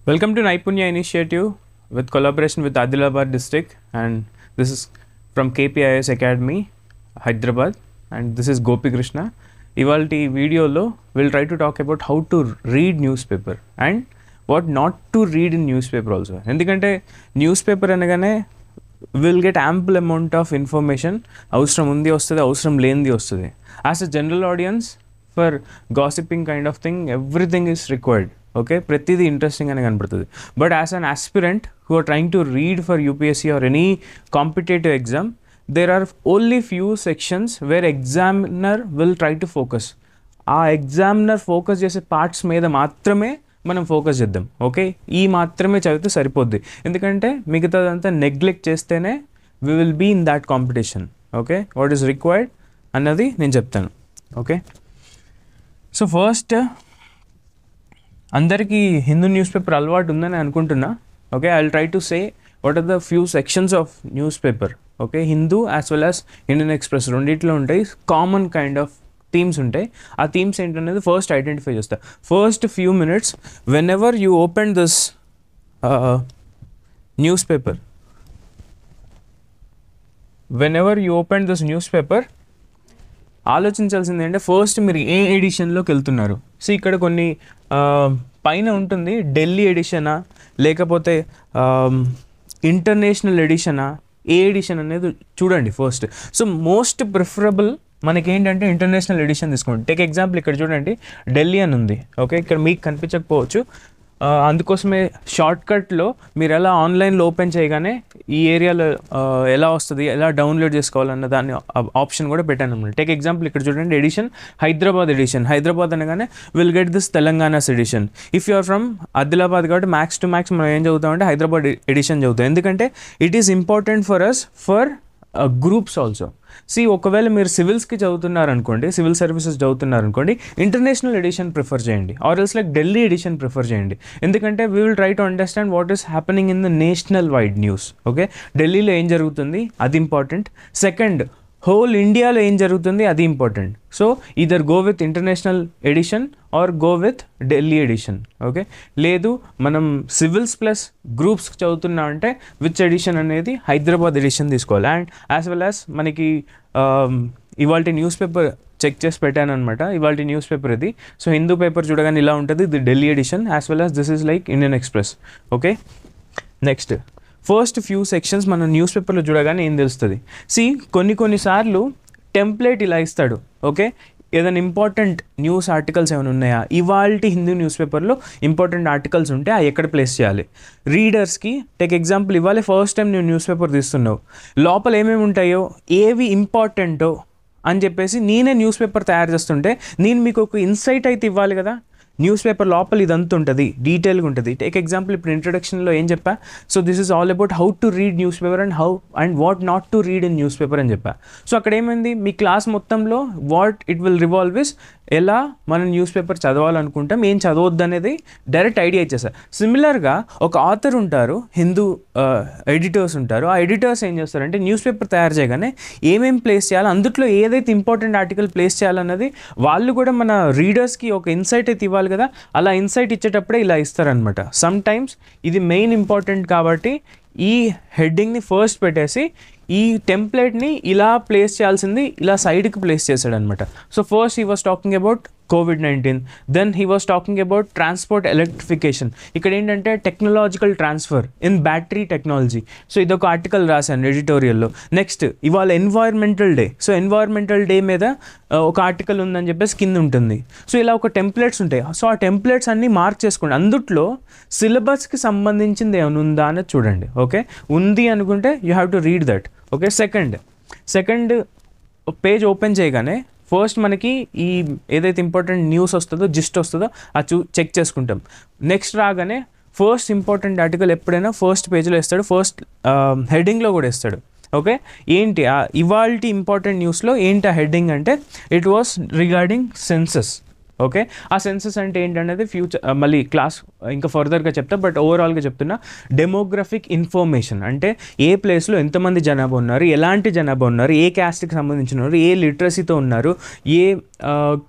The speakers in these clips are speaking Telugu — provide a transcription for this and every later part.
Welcome to Naipunya Initiative with collaboration with Adilabad district, and this is from KPIS Academy, Hyderabad, and this is Gopi Krishna. ఇవాల్టి వీడియోలో will try to talk about how to read newspaper and what not to read in newspaper also. ఎందుకంటే న్యూస్ పేపర్ అనగానే will get ample amount of information, అవసరం ఉంది వస్తుంది, అవసరం లేనిది వస్తుంది. As a general audience for gossiping kind of thing everything is required. Okay, ప్రతిదీ ఇంట్రెస్టింగ్ అని కనపడుతుంది. But as an aspirant who are trying to read for UPSC or any competitive exam, there are only few sections where examiner will try to focus. ఆ ఎగ్జామినర్ ఫోకస్ చేసే పార్ట్స్ మీద మాత్రమే మనం ఫోకస్ చేద్దాం. ఓకే, ఈ మాత్రమే చదివితే సరిపోద్ది. ఎందుకంటే మిగతాదంతా నెగ్లెక్ట్ చేస్తేనే we will be in that competition. Okay, what is required అన్నది నేను చెప్తాను. ఓకే, సో ఫస్ట్ అందరికీ హిందూ న్యూస్ పేపర్ అలవాటు ఉందని అనుకుంటున్నా. Okay, I will try to say what are the few sections of newspaper. Okay, Hindu as well as Indian Express రెండిట్లో ఉంటాయి, కామన్ కైండ్ ఆఫ్ థీమ్స్ ఉంటాయి. ఆ థీమ్స్ ఏంటనేది ఫస్ట్ ఐడెంటిఫై చేస్తా. First few minutes when ever you open this news paper, ఆలోచించాల్సింది ఏంటంటే ఫస్ట్ మీరు ఏ ఎడిషన్లోకి వెళ్తున్నారు. సో ఇక్కడ కొన్ని పైన ఉంటుంది, ఢిల్లీ ఎడిషనా లేకపోతే ఇంటర్నేషనల్ ఎడిషనా, ఏ ఎడిషన్ అనేది చూడండి ఫస్ట్. సో మోస్ట్ ప్రిఫరబుల్ మనకేంటంటే ఇంటర్నేషనల్ ఎడిషన్ తీసుకోండి. టేక్ ఎగ్జాంపుల్, ఇక్కడ చూడండి ఢిల్లీ అని ఉంది. ఓకే, ఇక్కడ మీకు కనిపించకపోవచ్చు, అందుకోసమే షార్ట్కట్లో మీరు ఎలా ఆన్లైన్లో ఓపెన్ చేయగానే ఈ ఏరియాలో ఎలా వస్తుంది, ఎలా డౌన్లోడ్ చేసుకోవాలన్న దాన్ని ఆప్షన్ కూడా పెట్టాను అన్నమాట. టేక్ ఎగ్జాంపుల్, ఇక్కడ చూడండి ఎడిషన్ హైదరాబాద్ ఎడిషన్. హైదరాబాద్ అనగానే will get this Telangana's edition. If you are from Adilabad కాబట్టి మ్యాక్స్ టు మ్యాక్స్ మనం ఏం చదువుతామంటే హైదరాబాద్ ఎడిషన్ చదువుతాం. ఎందుకంటే it is important for us for groups also. See, ఒకవేళ మీరు సివిల్స్కి చదువుతున్నారనుకోండి, సివిల్ సర్వీసెస్ చదువుతున్నారనుకోండి, ఇంటర్నేషనల్ ఎడిషన్ ప్రిఫర్ చేయండి, or else like Delhi edition prefer చేయండి. ఎందుకంటే we will try to understand what is happening in the national wide news. Okay, ఢిల్లీలో ఏం జరుగుతుంది అది ఇంపార్టెంట్. సెకండ్, హోల్ ఇండియాలో ఏం జరుగుతుంది అది important. So either go with international edition or go with Delhi edition. Okay, లేదు మనం సివిల్స్ ప్లస్ గ్రూప్స్ చదువుతున్నా అంటే విచ్ ఎడిషన్ అనేది హైదరాబాద్ ఎడిషన్ తీసుకోవాలి. అండ్ యాజ్ వెల్ యాజ్ మనకి ఇవాళ న్యూస్ పేపర్ చెక్ చేసి పెట్టాను అనమాట. ఇవాళ న్యూస్ పేపర్ ఇది. సో హిందూ పేపర్ చూడగానే ఇలా ఉంటుంది, ఇది Delhi edition, as well as this is like Indian Express. Okay, next first few sections మనం న్యూస్ పేపర్లో చూడగానే ఏం తెలుస్తుంది. సి, కొన్నిసార్లు టెంప్లెట్ ఇలా ఇస్తాడు. ఓకే, ఏదైనా ఇంపార్టెంట్ న్యూస్ ఆర్టికల్స్ ఏమైనా ఉన్నాయా, ఇవాళ హిందూ న్యూస్ పేపర్లో ఇంపార్టెంట్ ఆర్టికల్స్ ఉంటే అవి ఎక్కడ ప్లేస్ చేయాలి రీడర్స్కి. టేక్ ఎగ్జాంపుల్, ఇవాళ ఫస్ట్ టైం నువ్వు న్యూస్ పేపర్ తీస్తున్నావు, లోపల ఏమేమి ఉంటాయో, ఏవి ఇంపార్టెంటో అని చెప్పేసి నేనే న్యూస్ పేపర్ తయారు చేస్తుంటే నేను మీకు ఒక ఇన్సైట్ అయితే ఇవ్వాలి కదా. న్యూస్ పేపర్ లోపల ఇదంతా ఉంటుంది, డీటెయిల్గా ఉంటుంది. టేక్ ఎగ్జాంపుల్, ఇప్పుడు ఇంట్రొడక్షన్లో ఏం చెప్పా, so this is all about how to read newspaper and what not to read in news paper అని చెప్పా. సో అక్కడ ఏమైంది, మీ క్లాస్ మొత్తంలో what it will revolve is ఎలా మనం న్యూస్ పేపర్ చదవాలనుకుంటాం, ఏం చదవద్దు అనేది డైరెక్ట్ ఐడియా ఇచ్చేసారు. సిమిలర్గా ఒక ఆథర్ ఉంటారు, హిందూ ఎడిటర్స్ ఉంటారు. ఆ ఎడిటర్స్ ఏం చేస్తారంటే న్యూస్ పేపర్ తయారు చేయగానే ఏమేం ప్లేస్ చేయాలి, అందులో ఏదైతే ఇంపార్టెంట్ ఆర్టికల్ ప్లేస్ చేయాలన్నది వాళ్ళు కూడా మన రీడర్స్కి ఒక ఇన్సైట్ అయితే ఇవ్వాలి కదా. అలా ఇన్సైట్ ఇచ్చేటప్పుడే ఇలా ఇస్తారనమాట. సమ్ టైమ్స్ ఇది మెయిన్ ఇంపార్టెంట్ కాబట్టి ఈ హెడ్డింగ్ని ఫస్ట్ పెట్టేసి ఈ టెంప్లెట్ని ఇలా ప్లేస్ చేయాల్సింది ఇలా సైడ్కి ప్లేస్ చేశాడనమాట. So first he was talking about COVID-19, then he was talking about transport electrification. ఇక్కడ ఏంటంటే technological transfer in battery technology. So ఇదొక ఆర్టికల్ రాశాను ఎడిటోరియల్లో. నెక్స్ట్ ఇవాళ environmental day, so environmental day మీద ఒక ఆర్టికల్ ఉందని చెప్పేసి కింద ఉంటుంది. సో ఇలా ఒక టెంప్లెట్స్ ఉంటాయి. సో ఆ టెంప్లెట్స్ అన్నీ మార్క్ చేసుకోండి. అందుట్లో సిలబస్కి సంబంధించింది ఏమైనా ఉందా అనేది చూడండి. ఓకే, ఉంది అనుకుంటే you have to read that. Okay, second page open చేయగానే ఫస్ట్ మనకి ఈ ఏదైతే ఇంపార్టెంట్ న్యూస్ వస్తుందో, జిస్ట్ వస్తుందో అది చెక్ చేసుకుంటాం. నెక్స్ట్ రాగానే ఫస్ట్ ఇంపార్టెంట్ ఆర్టికల్ ఎప్పుడైనా ఫస్ట్ పేజ్లో ఇస్తాడు, ఫస్ట్ హెడ్డింగ్లో కూడా ఇస్తాడు. ఓకే, ఏంటి ఇవాల్టి ఇంపార్టెంట్ న్యూస్లో ఏంటి ఆ హెడ్డింగ్ అంటే it was regarding census. Okay, ఆ సెన్సస్ అంటే ఏంటనేది ఫ్యూచర్ మళ్ళీ క్లాస్ ఇంకా ఫర్దర్గా చెప్తా, బట్ ఓవరాల్గా చెప్తున్నా. డెమోగ్రఫిక్ ఇన్ఫర్మేషన్ అంటే ఏ ప్లేస్లో ఎంతమంది జనాభా ఉన్నారు, ఎలాంటి జనాభా ఉన్నారు, ఏ క్యాస్ట్కి సంబంధించిన ఉన్నారు, ఏ లిటరసీతో ఉన్నారు, ఏ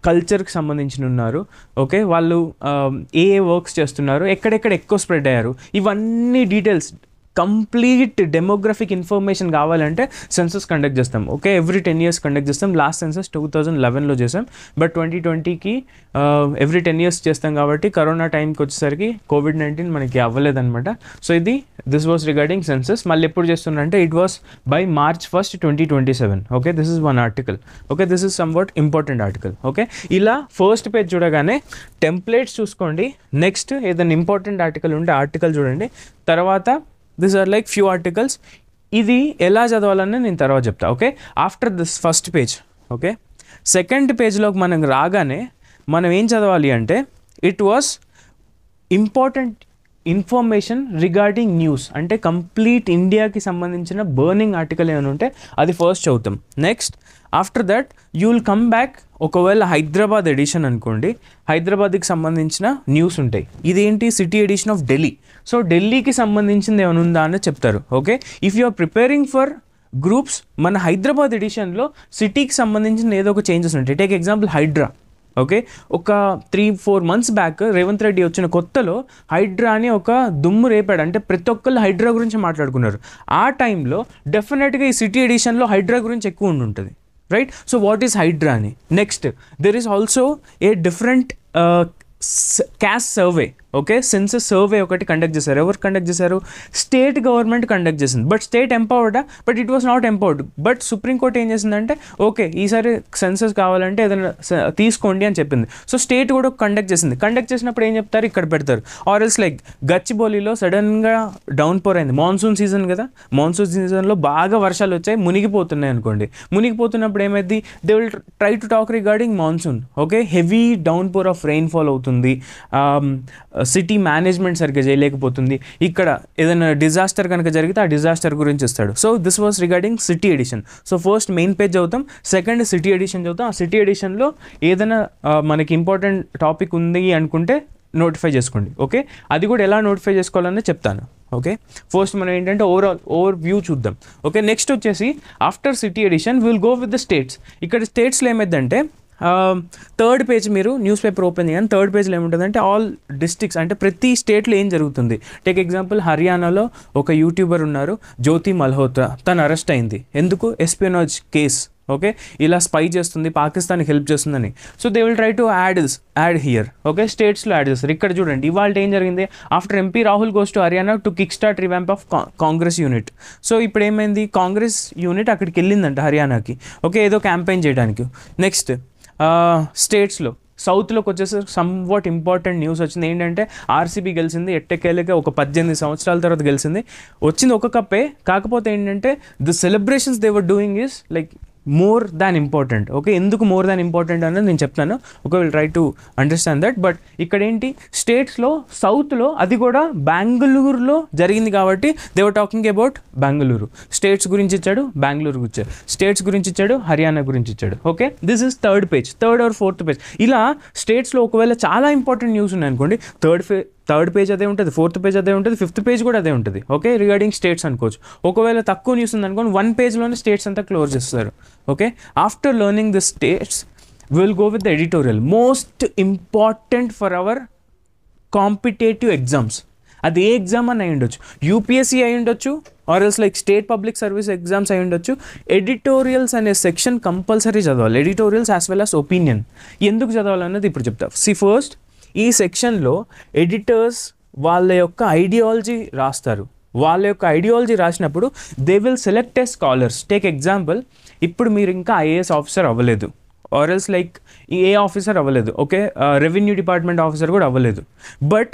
కల్చర్కి సంబంధించిన ఉన్నారు, ఓకే, వాళ్ళు ఏ వర్క్స్ చేస్తున్నారు, ఎక్కడెక్కడ ఎక్కువ స్ప్రెడ్ అయ్యారు, ఇవన్నీ డీటెయిల్స్ కంప్లీట్ డెమోగ్రఫిక్ ఇన్ఫర్మేషన్ కావాలంటే సెన్సస్ కండక్ట్ చేస్తాం. ఓకే, ఎవ్రీ 10 years కండక్ట్ చేస్తాం. లాస్ట్ సెన్సస్ 2011లో చేసాం, బట్ 2020కి ఎవ్రీ 10 years చేస్తాం కాబట్టి కరోనా టైంకి వచ్చేసరికి COVID-19 మనకి అవ్వలేదన్నమాట. So this was regarding census. మళ్ళీ ఎప్పుడు చేస్తున్నారంటే it was by March 1st, 2027. Okay, this is one article. Okay, this is somewhat important article. Okay, ఇలా ఫస్ట్ పేజ్ చూడగానే టెంప్లెట్స్ చూసుకోండి. నెక్స్ట్ ఏదైనా ఇంపార్టెంట్ ఆర్టికల్ ఉంటే ఆర్టికల్ చూడండి. తర్వాత these are like few articles. ఇది ఎలా చదవాలని నేను తర్వాత చెప్తా. Okay, after this first page. Okay, second పేజ్లోకి మనం రాగానే మనం ఏం చదవాలి అంటే it was important information regarding news, అంటే కంప్లీట్ ఇండియాకి సంబంధించిన బర్నింగ్ ఆర్టికల్ ఏమైనా ఉంటే అది ఫస్ట్ చదువుతాం. Next after that you will come back. ఒకవేళ హైదరాబాద్ ఎడిషన్ అనుకోండి, హైదరాబాద్కి సంబంధించిన న్యూస్ ఉంటాయి. ఇదేంటి city edition of Delhi, so ఢిల్లీకి సంబంధించింది ఏమైనా ఉందా అని చెప్తారు. Okay, if you are preparing for groups, మన హైదరాబాద్ ఎడిషన్లో సిటీకి సంబంధించిన ఏదో ఒక చేంజెస్ ఉంటాయి. Take example Hydraa. ఓకే, ఒక 3-4 months బ్యాక్ రేవంత్ రెడ్డి వచ్చిన కొత్తలో హైడ్రా అని ఒక దుమ్ము రేపాడు, అంటే ప్రతి ఒక్కళ్ళు హైడ్రా గురించి మాట్లాడుకున్నారు. ఆ టైంలో డెఫినెట్గా ఈ సిటీ ఎడిషన్లో హైడ్రా గురించి ఎక్కువ ఉంటుంది, right? So what is HYDRAA అని. Next there is also a different caste survey. Okay, census survey ఒకటి కండక్ట్ చేశారు. ఎవరు కండక్ట్ చేశారు? స్టేట్ గవర్నమెంట్ కండక్ట్ చేసింది. బట్ స్టేట్ ఎంపవర్డా? But it was not empowered. But Supreme Court ఏం చేసిందంటే ఓకే, ఈసారి సెన్సస్ కావాలంటే ఏదైనా తీసుకోండి అని చెప్పింది. సో స్టేట్ కూడా కండక్ట్ చేసింది. కండక్ట్ చేసినప్పుడు ఏం చెప్తారు? ఇక్కడ పెడతారు. ఆర్ ఎల్స్ లైక్ గచ్చిబౌలిలో సడన్గా డౌన్ పోర్ అయింది. మాన్సూన్ సీజన్ కదా, మాన్సూన్ సీజన్లో బాగా వర్షాలు వచ్చాయి, మునిగిపోతున్నాయి అనుకోండి. మునిగిపోతున్నప్పుడు ఏమైంది? They will try to talk regarding monsoon. Okay, heavy downpour of rainfall అవుతుంది, సిటీ మేనేజ్మెంట్ సరిగ్గా చేయలేకపోతుంది, ఇక్కడ ఏదైనా డిజాస్టర్ కనుక జరిగితే ఆ డిజాస్టర్ గురించి ఇస్తాడు. So this was regarding city edition. So first main page చదువుతాం, సెకండ్ సిటీ ఎడిషన్ చదువుతాం. ఆ సిటీ ఎడిషన్లో ఏదైనా మనకి ఇంపార్టెంట్ టాపిక్ ఉంది అనుకుంటే నోటిఫై చేసుకోండి. ఓకే, అది కూడా ఎలా నోటిఫై చేసుకోవాలని చెప్తాను. ఓకే, ఫస్ట్ మనం ఏంటంటే ఓవర్ వ్యూ చూద్దాం. ఓకే, నెక్స్ట్ వచ్చేసి after city edition will go with the states. ఇక్కడ స్టేట్స్లో ఏమైందంటే థర్డ్ పేజ్ మీరు న్యూస్ పేపర్ ఓపెన్ చేయగానే థర్డ్ పేజ్లో ఏముంటుందంటే ఆల్ డిస్ట్రిక్ట్స్, అంటే ప్రతి స్టేట్లో ఏం జరుగుతుంది. టేక్ ఎగ్జాంపుల్ హర్యానాలో ఒక యూట్యూబర్ ఉన్నారు, జ్యోతి మల్హోత్రా. తను అరెస్ట్ అయింది. ఎందుకు? ఎస్పియోనాజ్ కేస్. ఓకే, ఇలా స్పై చేస్తుంది, పాకిస్తాన్కి హెల్ప్ చేస్తుందని. So they will try to add here. Okay, స్టేట్స్లో యాడ్ చేస్తారు. ఇక్కడ చూడండి ఇవాళ ఏం జరిగింది. After MP Rahul goes to Haryana to kick start revamp of Congress unit. So ఇప్పుడు ఏమైంది? కాంగ్రెస్ యూనిట్ అక్కడికి వెళ్ళిందంట హర్యానాకి. ఓకే, ఏదో క్యాంపెయిన్ చేయడానికి. నెక్స్ట్ స్టేట్స్లో సౌత్లోకి వచ్చేసరికి సమ్వాట్ ఇంపార్టెంట్ న్యూస్ వచ్చింది. ఏంటంటే ఆర్సీబీ గెలిచింది ఎట్టకేలగా, ఒక 18 సంవత్సరాల తర్వాత గెలిచింది. వచ్చింది ఒక కప్పే, కాకపోతే ఏంటంటే the celebrations they were doing is like more than important. Okay, ఎందుకు మోర్ దాన్ ఇంపార్టెంట్ అనేది నేను చెప్తాను. Okay, will try to understand that. But ఇక్కడ ఏంటి, స్టేట్స్లో సౌత్లో అది కూడా బెంగళూరులో జరిగింది కాబట్టి they were talking about Bengaluru. States గురించి ఇచ్చాడు, బెంగళూరు గురించి ఇచ్చాడు, స్టేట్స్ గురించి ఇచ్చాడు, హర్యానా గురించి ఇచ్చాడు. Okay, this is third page, third or fourth page. ఇలా స్టేట్స్లో ఒకవేళ చాలా ఇంపార్టెంట్ న్యూస్ ఉన్నాయి అనుకోండి, థర్డ్ పేజ్ అదే ఉంటుంది, ఫోర్త్ పేజ్ అదే ఉంటుంది, ఫిఫ్త్ పేజ్ కూడా అదే ఉంటుంది. ఓకే, రిగార్డింగ్ స్టేట్స్ అనుకోవచ్చు. ఒకవేళ తక్కువ న్యూస్ ఉంది అనుకోండి, 1 పేజ్లోనే స్టేట్స్ అంతా క్లోజ్ చేస్తారు. Okay, after learning the states will go with the editorial. Most important for hour competitive exams. అది ఏ ఎగ్జామ్ అని అయి ఉండొచ్చు, యూపీఎస్సీ అయి ఉండొచ్చు, are else like state public service exams అయి ఉండొచ్చు. ఎడిటోరియల్స్ అనే సెక్షన్ కంపల్సరీ చదవాలి. Editorials as well as opinion. ఎందుకు చదవాలన్నది ఇప్పుడు చెప్తా. ఫస్ట్ ఈ సెక్షన్లో ఎడిటర్స్ వాళ్ళ యొక్క ఐడియాలజీ రాస్తారు. వాళ్ళ యొక్క ఐడియాలజీ రాసినప్పుడు they will select A scholars. Take example, ఇప్పుడు మీరు ఇంకా ఐఏఎస్ ఆఫీసర్ అవ్వలేదు, are else like A officer అవ్వలేదు. ఓకే, రెవెన్యూ డిపార్ట్మెంట్ ఆఫీసర్ కూడా అవ్వలేదు. బట్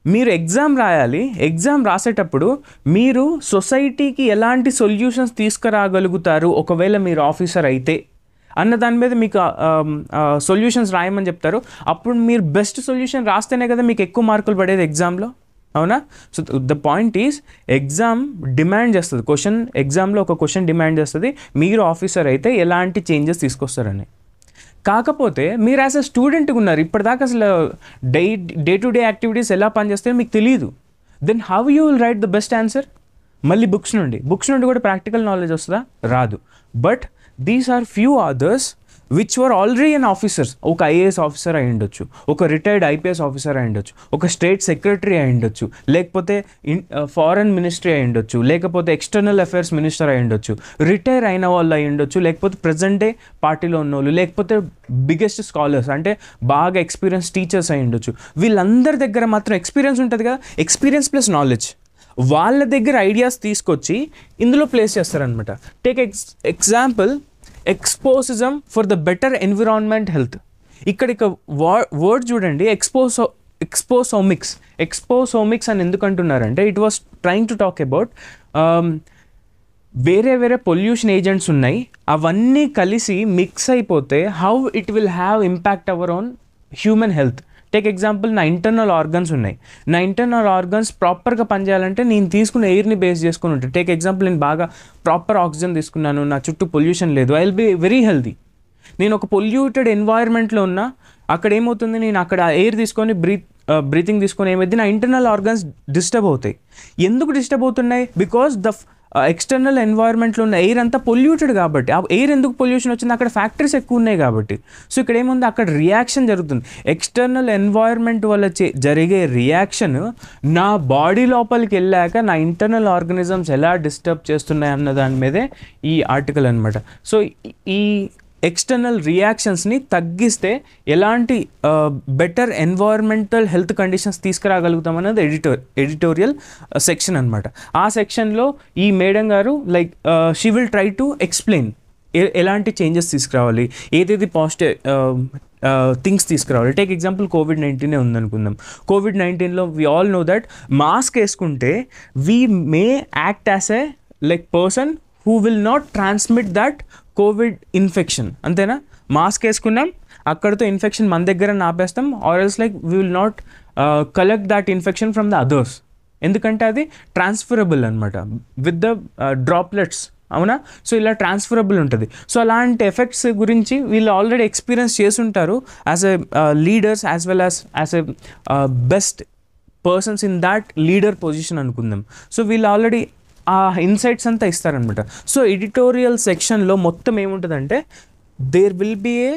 మీరు ఎగ్జామ్ రాయాలి. ఎగ్జామ్ రాసేటప్పుడు మీరు సొసైటీకి ఎలాంటి సొల్యూషన్స్ తీసుకురాగలుగుతారు ఒకవేళ మీరు ఆఫీసర్ అయితే అన్న దాని మీద మీకు సొల్యూషన్స్ రాయమని చెప్తారు. అప్పుడు మీరు బెస్ట్ సొల్యూషన్ రాస్తేనే కదా మీకు ఎక్కువ మార్కులు పడేది ఎగ్జామ్లో, అవునా? So the point is exam demand చేస్తుంది, ఎగ్జామ్లో ఒక క్వశ్చన్ డిమాండ్ చేస్తుంది మీరు ఆఫీసర్ అయితే ఎలాంటి చేంజెస్ తీసుకొస్తారని. కాకపోతే మీరు యాజ్ అ స్టూడెంట్గా ఉన్నారు, ఇప్పటిదాకా అసలు డే టు డే యాక్టివిటీస్ ఎలా పనిచేస్తాయో మీకు తెలియదు. Then how you will write the best answer? మళ్ళీ బుక్స్ నుండి కూడా ప్రాక్టికల్ నాలెడ్జ్ వస్తుందా? రాదు. But these are few others which were already an officers. ఒక ఐఏఎస్ ఆఫీసర్ అయి ఉండొచ్చు, ఒక రిటైర్డ్ ఐపీఎస్ ఆఫీసర్ అయి ఉండొచ్చు, ఒక స్టేట్ సెక్రటరీ అయి ఉండొచ్చు, లేకపోతే ఫారెన్ మినిస్ట్రీ అయి ఉండొచ్చు, లేకపోతే ఎక్స్టర్నల్ అఫైర్స్ మినిస్టర్ అయి ఉండొచ్చు, రిటైర్ అయిన వాళ్ళు అయి ఉండొచ్చు, లేకపోతే ప్రజెంట్ డే పార్టీలో ఉన్న వాళ్ళు, లేకపోతే బిగ్గెస్ట్ స్కాలర్స్ అంటే బాగా ఎక్స్పీరియన్స్ టీచర్స్ అయి ఉండొచ్చు. వీళ్ళందరి దగ్గర మాత్రం ఎక్స్పీరియన్స్ ఉంటుంది కదా, ఎక్స్పీరియన్స్ ప్లస్ నాలెడ్జ్. వాళ్ళ దగ్గర ఐడియాస్ తీసుకొచ్చి ఇందులో ప్లేస్ చేస్తారనమాట. Take example exposome for the better environment health. ఇక్కడ వర్డ్ చూడండి, ఎక్స్పోసోమిక్స్ అని ఎందుకు అంటున్నారంటే it was trying to talk about వేరే పొల్యూషన్ ఏజెంట్స్ ఉన్నాయి, అవన్నీ కలిసి మిక్స్ అయిపోతే how it will have impact our on human health. Take example, నా ఇంటర్నల్ ఆర్గన్స్ ఉన్నాయి, నా ఇంటర్నల్ ఆర్గన్స్ ప్రాపర్గా పనిచేయాలంటే నేను తీసుకున్న ఎయిర్ని బేస్ చేసుకుని ఉంటాను. టేక్ ఎగ్జాంపుల్, నేను బాగా ప్రాపర్ ఆక్సిజన్ తీసుకున్నాను, నా చుట్టూ పొల్యూషన్ లేదు, I will be very healthy. నేను ఒక పొల్యూటెడ్ ఎన్వైర్న్మెంట్లో ఉన్నా, అక్కడ ఏమవుతుంది, నేను అక్కడ ఎయిర్ తీసుకొని బ్రీతింగ్ తీసుకొని ఏమైంది, నా ఇంటర్నల్ ఆర్గన్స్ డిస్టర్బ్ అవుతాయి. ఎందుకు డిస్టర్బ్ అవుతున్నాయి? బికాస్ ద ఎక్స్టర్నల్ ఎన్వైర్న్మెంట్లో ఉన్న ఎయిర్ అంతా పొల్యూటెడ్ కాబట్టి. ఆ ఎయిర్ ఎందుకు పొల్యూషన్ వచ్చింది? అక్కడ ఫ్యాక్టరీస్ ఎక్కువ ఉన్నాయి కాబట్టి. సో ఇక్కడ ఏముంది, అక్కడ రియాక్షన్ జరుగుతుంది. ఎక్స్టర్నల్ ఎన్వైర్న్మెంట్ వల్ల జరిగే రియాక్షన్ నా బాడీ లోపలికి వెళ్ళాక నా ఇంటర్నల్ ఆర్గనిజమ్స్ ఎలా డిస్టర్బ్ చేస్తున్నాయి అన్న దాని మీదే ఈ ఆర్టికల్ అనమాట. సో ఈ ఎక్స్టర్నల్ రియాక్షన్స్ని తగ్గిస్తే ఎలాంటి బెటర్ ఎన్వైర్మెంటల్ హెల్త్ కండిషన్స్ తీసుకురాగలుగుతాం అన్నది ఎడిటోరియల్ సెక్షన్ అనమాట. ఆ సెక్షన్లో ఈ మేడం గారు like she will try to explain ఎలాంటి చేంజెస్ తీసుకురావాలి, ఏదేది పాజిటివ్ థింగ్స్ తీసుకురావాలి. టేక్ ఎగ్జాంపుల్, కోవిడ్-19 ఉందనుకుందాం. కోవిడ్-19లో we all know that mask వేసుకుంటే we may act as a like person who will not transmit that Covid infection. అంతేనా? మాస్క్ వేసుకున్నాం, అక్కడితో ఇన్ఫెక్షన్ మన దగ్గర ఆపేస్తాం, or else like we will not collect that infection from the others. ఎందుకంటే అది ట్రాన్స్ఫరబుల్ అనమాట విత్ ద డ్రాప్లెట్స్. అవునా? సో ఇలా ట్రాన్స్ఫరబుల్ ఉంటుంది. సో అలాంటి ఎఫెక్ట్స్ గురించి వీళ్ళు ఆల్రెడీ ఎక్స్పీరియన్స్ చేసుంటారు as a leaders as well as a best persons in that leader position అనుకుందాం. సో వీళ్ళు ఆల్రెడీ ఆ ఇన్సైట్స్ అంతా ఇస్తారనమాట. సో ఎడిటోరియల్ సెక్షన్లో మొత్తం ఏముంటుందంటే there will be a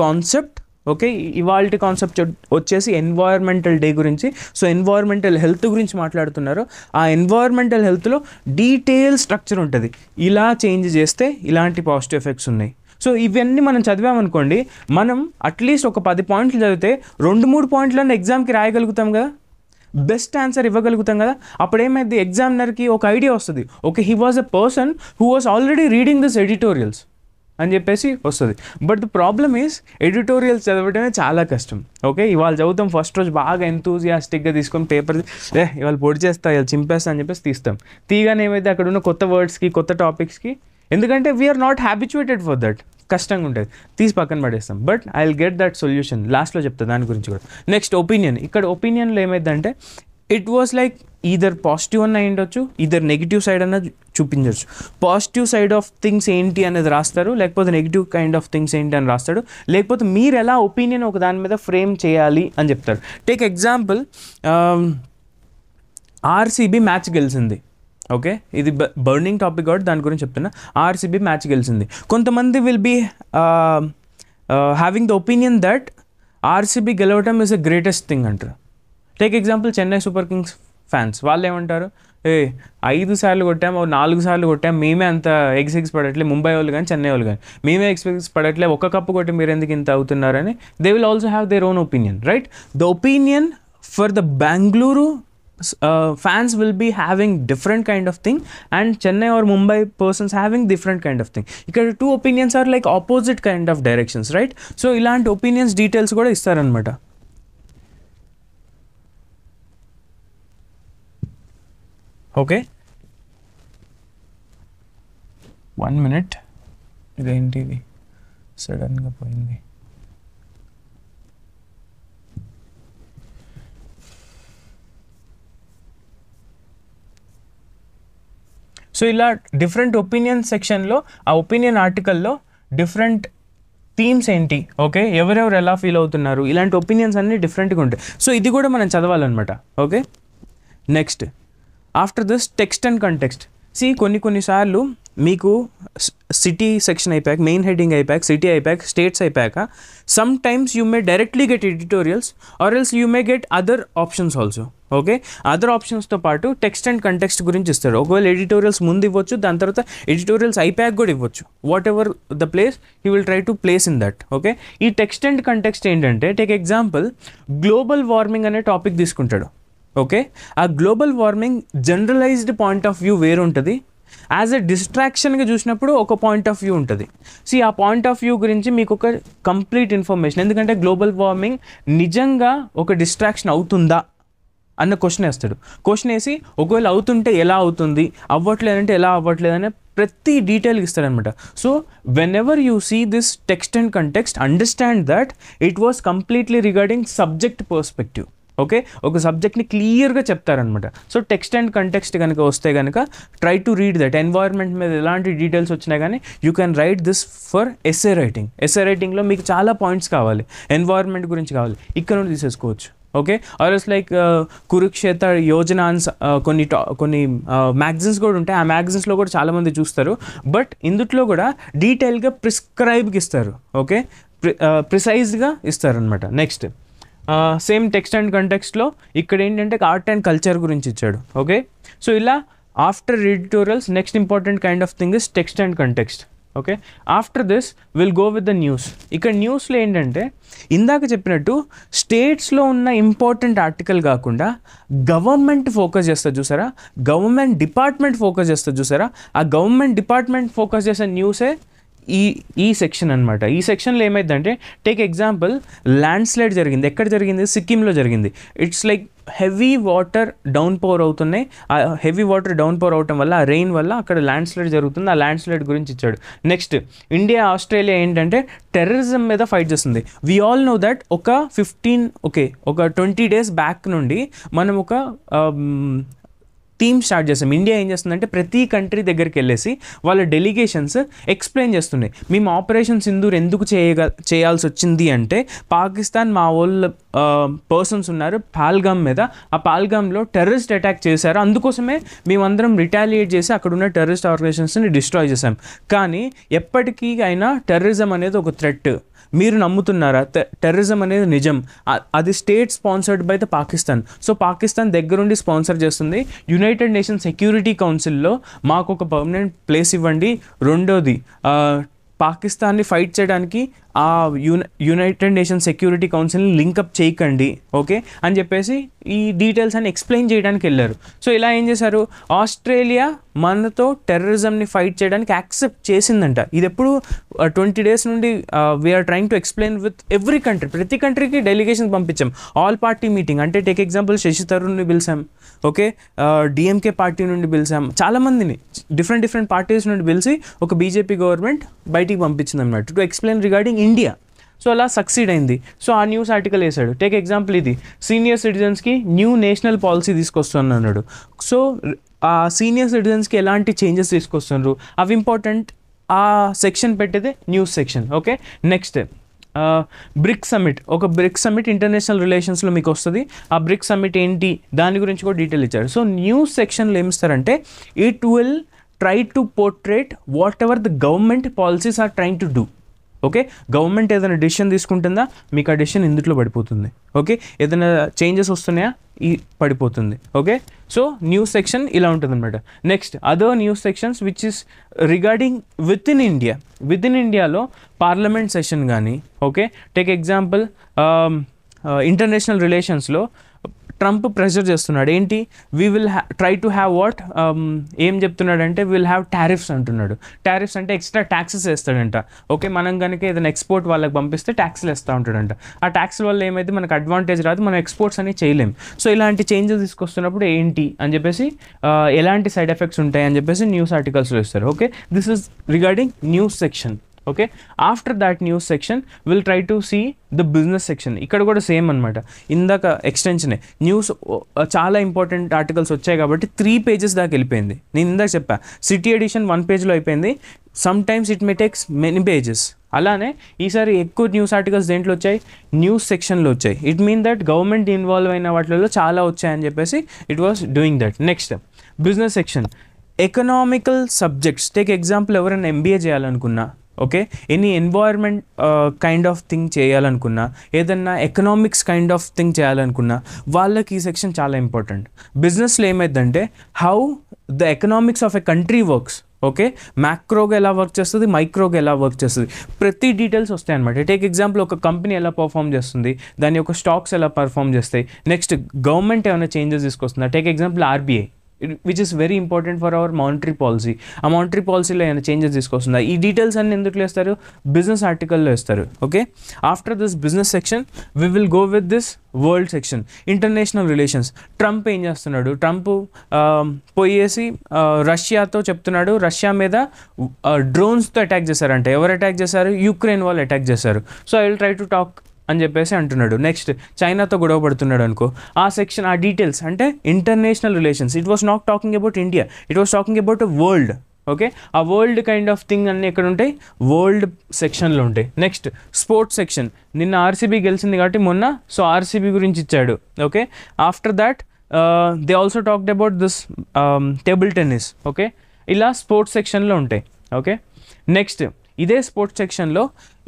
concept. Okay, ఇవాల్టి కాన్సెప్ట్ వచ్చేసి ఎన్వైర్మెంటల్ డే గురించి. సో ఎన్వైర్మెంటల్ హెల్త్ గురించి మాట్లాడుతున్నారు. ఆ ఎన్వైర్మెంటల్ హెల్త్లో డీటెయిల్ స్ట్రక్చర్ ఉంటుంది. ఇలా చేంజ్ చేస్తే ఇలాంటి పాజిటివ్ ఎఫెక్ట్స్ ఉన్నాయి. సో ఇవన్నీ మనం చదివామనుకోండి, మనం అట్లీస్ట్ ఒక 10 పాయింట్లు చదివితే 2-3 పాయింట్లన్నీ ఎగ్జామ్కి రాయగలుగుతాం కదా, బెస్ట్ ఆన్సర్ ఇవ్వగలుగుతాం కదా. అప్పుడు ఏమైంది, ఎగ్జామినర్కి ఒక ఐడియా వస్తుంది, okay he was a person who was already reading this editorials అని చెప్పేసి వస్తుంది. But the problem is editorials చదవడమే చాలా కష్టం. ఓకే, ఇవాళ చదువుతాం, ఫస్ట్ రోజు బాగా ఎంతూజియాస్టిక్గా తీసుకొని పేపర్ ఇవాళ పొడి చేస్తా, ఇవాళ చింపేస్తా అని చెప్పేసి తీస్తాం. తీగానే ఏమైతే అక్కడ ఉన్న కొత్త వర్డ్స్కి కొత్త టాపిక్స్కి, ఎందుకంటే we are not habituated for that, కష్టంగా ఉంటుంది, తీసి పక్కన పడేస్తాం. But I will get that solution, లాస్ట్లో చెప్తా దాని గురించి కూడా. Next opinion. ఇక్కడ ఒపీనియన్లో ఏమైందంటే it was like either positive అన్న ఉండొచ్చు, ఈదర్ నెగిటివ్ సైడ్ అన్న చూపించవచ్చు. పాజిటివ్ సైడ్ ఆఫ్ థింగ్స్ ఏంటి అనేది రాస్తారు, లేకపోతే నెగిటివ్ కైండ్ ఆఫ్ థింగ్స్ ఏంటి అని రాస్తాడు, లేకపోతే మీరు ఎలా ఒపీనియన్ ఒక దాని మీద ఫ్రేమ్ చేయాలి అని చెప్తారు. టేక్ ఎగ్జాంపుల్, ఆర్సీబీ మ్యాచ్ గెలిచింది. ఓకే, ఇది బర్నింగ్ టాపిక్ కాబట్టి దాని గురించి చెప్తున్నా. ఆర్సీబీ మ్యాచ్ గెలిచింది. కొంతమంది will be having the opinion that RCB గెలవటం ఈజ్ ద గ్రేటెస్ట్ థింగ్ అంటారు. Take example, Chennai Super Kings fans వాళ్ళు ఏమంటారు, 5 సార్లు కొట్టాం, 4 సార్లు కొట్టాం, మేమే అంత ఎగ్స్ పడట్లే, ముంబై వాళ్ళు కానీ చెన్నై వాళ్ళు కానీ మేమే ఎగ్స్ పడట్లే, ఒక కప్పు కొట్టి మీరు ఎందుకు ఇంత అవుతున్నారని they will also have their own opinion, right? The opinion for the Bengaluru fans will be having different kind of thing and Chennai or Mumbai persons having different kind of thing. Ikkada two opinions are like opposite kind of directions, right? So ilanti opinions details kuda istaranamata. Okay, 1 minute. Identi sudden ga poyindi. So ఇలా డిఫరెంట్ ఒపీనియన్ సెక్షన్లో, ఆ ఒపీనియన్ ఆర్టికల్లో డిఫరెంట్ థీమ్స్ ఏంటి, ఓకే, ఎవరెవరు ఎలా ఫీల్ అవుతున్నారు, ఇలాంటి ఒపీనియన్స్ అన్నీ డిఫరెంట్గా ఉంటాయి. సో ఇది కూడా మనం చదవాలన్నమాట. Okay, next after this text and context. కొన్నిసార్లు మీకు సిటీ సెక్షన్ అయిపోయాక, మెయిన్ హెడ్డింగ్ అయిపోయాక, సిటీ అయిపోయాక, స్టేట్స్ అయిపోయాక, sometimes you may directly get editorials or else you may get other options also. Okay, other ఆప్షన్స్తో పాటు టెక్స్ట్ అండ్ కంటెక్స్ట్ గురించి ఇస్తాడు. ఒకవేళ ఎడిటోరియల్స్ ముందు ఇవ్వచ్చు, దాని తర్వాత ఎడిటోరియల్స్ అయిపోయాక కూడా ఇవ్వచ్చు. Whatever the place he will try to place in that. Okay, ఈ టెక్స్ట్ అండ్ కంటెక్స్ట్ ఏంటంటే, టేక్ ఎగ్జాంపుల్ గ్లోబల్ వార్మింగ్ అనే టాపిక్ తీసుకుంటాడు. ఓకే, ఆ global warming generalised point of view వేరు ఉంటుంది, యాజ్ ఎ డిస్ట్రాక్షన్గా చూసినప్పుడు ఒక పాయింట్ ఆఫ్ వ్యూ ఉంటుంది. ఆ పాయింట్ ఆఫ్ వ్యూ గురించి మీకు ఒక కంప్లీట్ ఇన్ఫర్మేషన్, ఎందుకంటే గ్లోబల్ వార్మింగ్ నిజంగా ఒక డిస్ట్రాక్షన్ అవుతుందా అన్న క్వశ్చన్ వేస్తాడు. క్వశ్చన్ వేసి ఒకవేళ అవుతుంటే ఎలా అవుతుంది, అవ్వట్లేదంటే ఎలా అవ్వట్లేదనే ప్రతి డీటెయిల్ ఇస్తాడనమాట. So whenever you see this text and context, understand that it was completely regarding subject perspective. Okay, ఒక సబ్జెక్ట్ని క్లియర్గా చెప్తారనమాట. సో టెక్స్ట్ అండ్ కంటెక్స్ట్ కనుక వస్తే కనుక try to read that. Environment మీద ఎలాంటి డీటెయిల్స్ వచ్చినా కానీ you can write this for SA writing. SA రైటింగ్లో మీకు చాలా పాయింట్స్ కావాలి, ఎన్వైర్న్మెంట్ గురించి కావాలి, ఇక్కడ నుండి తీసేసుకోవచ్చు. Okay, RS like Kurukshetra Yojana కొన్ని మ్యాగజైన్స్ కూడా ఉంటాయి. ఆ మ్యాగజైన్స్లో కూడా చాలామంది చూస్తారు, బట్ ఇందులో కూడా డీటెయిల్గా ప్రిస్క్రైబ్కి ఇస్తారు. ఓకే, ప్రిసైజ్గా ఇస్తారనమాట. నెక్స్ట్ సేమ్ టెక్స్ట్ అండ్ కంటెక్స్ట్లో ఇక్కడ ఏంటంటే ఆర్ట్ అండ్ కల్చర్ గురించి ఇచ్చాడు. ఓకే, సో ఇలా after editorials next important kind of thing is text and context. Okay, after this will go with the news. ఇక్కడ న్యూస్లో ఏంటంటే ఇందాక చెప్పినట్టు స్టేట్స్లో ఉన్న ఇంపార్టెంట్ ఆర్టికల్ కాకుండా గవర్నమెంట్ ఫోకస్ చేస్తుంది చూసారా, గవర్నమెంట్ డిపార్ట్మెంట్ ఫోకస్ చేస్తుంది చూసారా, ఆ గవర్నమెంట్ డిపార్ట్మెంట్ ఫోకస్ చేసే న్యూసే ఈ సెక్షన్ అనమాట. ఈ సెక్షన్లో ఏమైందంటే, టేక్ ఎగ్జాంపుల్ ల్యాండ్ స్లైడ్ జరిగింది. ఎక్కడ జరిగింది? సిక్కింలో జరిగింది. It's like heavy water down power అవుతున్నాయి. ఆ హెవీ వాటర్ డౌన్ పవర్ అవటం వల్ల, ఆ రెయిన్ వల్ల అక్కడ ల్యాండ్ స్లైడ్ జరుగుతుంది. ఆ ల్యాండ్ స్లైడ్ గురించి ఇచ్చాడు. నెక్స్ట్ ఇండియా ఆస్ట్రేలియా ఏంటంటే టెర్రరిజం మీద ఫైట్ చేస్తుంది. వీ ఆల్ నో దట్ ఒక 20 days బ్యాక్ నుండి మనం ఒక థీమ్ స్టార్ట్ చేస్తాం. ఇండియా ఏం చేస్తుందంటే ప్రతి కంట్రీ దగ్గరికి వెళ్ళేసి వాళ్ళ డెలిగేషన్స్ ఎక్స్ప్లెయిన్ చేస్తున్నాయి. మేము ఆపరేషన్ సింధూర్ ఎందుకు చేయాల్సి వచ్చింది అంటే, పాకిస్తాన్ మా వాళ్ళ పర్సన్స్ ఉన్నారు పహల్గామ్ మీద, ఆ పహల్గామ్లో టెర్రరిస్ట్ అటాక్ చేశారు, అందుకోసమే మేమందరం రిటాలియేట్ చేసి అక్కడ ఉన్న టెర్రరిస్ట్ ఆర్గనైజేషన్స్ని డిస్ట్రాయ్ చేశాం. కానీ ఎప్పటికీ అయినా టెర్రరిజం అనేది ఒక థ్రెట్. మీరు నమ్ముతున్నారా? టెర్రరిజం అనేది నిజం. అది state sponsored by the Pakistan. So Pakistan దగ్గరుండి స్పాన్సర్ చేస్తుంది. యునైటెడ్ నేషన్స్ సెక్యూరిటీ కౌన్సిల్లో మాకు ఒక పర్మనెంట్ ప్లేస్ ఇవ్వండి. రెండోది, పాకిస్తాన్ని ఫైట్ చేయడానికి ఆ యునైటెడ్ నేషన్స్ సెక్యూరిటీ కౌన్సిల్ని లింకప్ చేయకండి, ఓకే అని చెప్పేసి ఈ డీటెయిల్స్ అని ఎక్స్ప్లెయిన్ చేయడానికి వెళ్ళారు. సో ఇలా ఏం చేశారు, ఆస్ట్రేలియా మనతో టెర్రరిజంని ఫైట్ చేయడానికి యాక్సెప్ట్ చేసిందంట. ఇది ఎప్పుడు 20 days నుండి we are trying to explain with every country. ప్రతి కంట్రీకి డెలిగేషన్స్ పంపించాం. ఆల్ పార్టీ మీటింగ్ అంటే టేక్ ఎగ్జాంపుల్ శశి థరూర్ని పిలిచాం, ఓకే, డిఎంకే పార్టీ నుండి పిలిచాం, చాలామందిని డిఫరెంట్ పార్టీస్ నుండి పిలిచి ఒక బీజేపీ గవర్నమెంట్ బయటికి పంపించింది అన్నమాట to explain regarding India. So అలా సక్సీడ్ అయింది. సో ఆ న్యూస్ ఆర్టికల్ వేసాడు. టేక్ ఎగ్జాంపుల్ ఇది, సీనియర్ సిటిజన్స్కి న్యూ నేషనల్ పాలసీ తీసుకొస్తున్నాడు. సో ఆ సీనియర్ సిటిజన్స్కి ఎలాంటి చేంజెస్ తీసుకొస్తున్నారు అవి ఇంపార్టెంట్. ఆ సెక్షన్ పెట్టేదే news section. Okay, next BRICS summit international రిలేషన్స్లో మీకు వస్తుంది. ఆ బ్రిక్స్ సమ్మిట్ ఏంటి దాని గురించి కూడా డీటెయిల్ ఇచ్చారు. సో న్యూస్ సెక్షన్లో ఏమిస్తారంటే, it will try to portrait whatever the government policies are trying to do. Okay, government ఏదైనా డెసిషన్ తీసుకుంటుందా, మీకు ఆ డెసిషన్ ఇందులో పడిపోతుంది. ఓకే, ఏదైనా చేంజెస్ వస్తున్నాయా, ఈ పడిపోతుంది. ఓకే, సో న్యూస్ సెక్షన్ ఇలా ఉంటుంది అనమాట. Next other news sections which is regarding with in ఇండియాలో పార్లమెంట్ సెషన్ కానీ, ఓకే, టేక్ ఎగ్జాంపుల్ ఇంటర్నేషనల్ రిలేషన్స్లో ట్రంప్ ప్రెషర్ చేస్తున్నాడు. ఏంటి, we will try to have what, ఏం చెప్తున్నాడంటే విల్ హ్యావ్ టారిఫ్స్ అంటున్నాడు. టారిఫ్స్ అంటే ఎక్స్ట్రా ట్యాక్సెస్ వేస్తాడంట. ఓకే, మనం కనుక ఏదైనా ఎక్స్పోర్ట్ వాళ్ళకి పంపిస్తే ట్యాక్స్లు వేస్తూ ఉంటాడంట. ఆ ట్యాక్స్ల వల్ల ఏమైతే మనకు అడ్వాంటేజ్ రాదు, మనం ఎక్స్పోర్ట్స్ అని చేయలేం. సో ఇలాంటి చేంజెస్ తీసుకొస్తున్నప్పుడు ఏంటి అని చెప్పేసి, ఎలాంటి సైడ్ ఎఫెక్ట్స్ ఉంటాయి అని చెప్పేసి న్యూస్ ఆర్టికల్స్లో ఇస్తారు. Okay, this is regarding news section. Okay, after that news section will try to see the business section. ఇక్కడ కూడా సేమ్ అనమాట, ఇందాక ఎక్స్టెన్షనే. న్యూస్ చాలా ఇంపార్టెంట్ ఆర్టికల్స్ వచ్చాయి కాబట్టి 3 pages దాకా వెళ్ళిపోయింది. నేను ఇందాక చెప్పా, సిటీ ఎడిషన్ 1 page అయిపోయింది. Sometimes it may takes many pages. అలానే ఈసారి ఎక్కువ న్యూస్ ఆర్టికల్స్ దేంట్లో వచ్చాయి, న్యూస్ సెక్షన్లో వచ్చాయి. It mean that government involve అయిన వాటిలో చాలా వచ్చాయని చెప్పేసి it was doing that. Next business section, economical subjects. Take example, ఎవరైనా ఎంబీఏ చేయాలనుకున్నా, okay, any environment kind of thing చేయాలనుకున్నా, ఏదన్నా ఎకనామిక్స్ కైండ్ ఆఫ్ థింగ్ చేయాలనుకున్నా వాళ్ళకి ఈ సెక్షన్ చాలా ఇంపార్టెంట్. బిజినెస్లో ఏమైందంటే how the economics of a country works, okay, మ్యాక్రోగా ఎలా వర్క్ చేస్తుంది, మైక్రోగా ఎలా వర్క్ చేస్తుంది, ప్రతి డీటెయిల్స్ వస్తాయి అనమాట. టేక్ ఎగ్జాంపుల్, ఒక కంపెనీ ఎలా పర్ఫామ్ చేస్తుంది, దాని యొక్క స్టాక్స్ ఎలా పర్ఫామ్ చేస్తాయి. నెక్స్ట్ గవర్నమెంట్ ఏమైనా చేంజెస్ తీసుకొస్తుందా. Take example RBI, which is very important for our monetary policy. ఆ మానిటరీ పాలసీలో ఏమైనా చేంజెస్ తీసుకొస్తుందా. ఈ డీటెయిల్స్ అన్ని ఎందుకు వేస్తారు, బిజినెస్ ఆర్టికల్లో వేస్తారు. Okay, after this business section we will go with this world section, international relations. Trump ఏం చేస్తున్నాడు, ట్రంప్ పోయేసి రష్యాతో చెప్తున్నాడు, రష్యా మీద డ్రోన్స్తో అటాక్ చేశారంట. ఎవరు అటాక్ చేశారు, యుక్రెయిన్ వాళ్ళు అటాక్ చేశారు. So I will try to talk అని చెప్పేసి అంటున్నాడు. నెక్స్ట్ చైనాతో గొడవ పడుతున్నాడు అనుకో, ఆ సెక్షన్, ఆ డీటెయిల్స్ అంటే international relations. It was not talking about India, it was talking about world. Okay, ఆ వరల్డ్ కైండ్ ఆఫ్ థింగ్ అన్నీ ఎక్కడ ఉంటాయి, వరల్డ్ సెక్షన్లో ఉంటాయి. నెక్స్ట్ స్పోర్ట్స్ సెక్షన్, నిన్న ఆర్సీబీ గెలిచింది కాబట్టి మొన్న, సో ఆర్సీబీ గురించి ఇచ్చాడు. Okay, after that they also talked about this table tennis. Okay, ఇలా స్పోర్ట్స్ సెక్షన్లో ఉంటాయి. ఓకే, నెక్స్ట్ ఇదే స్పోర్ట్స్ సెక్షన్లో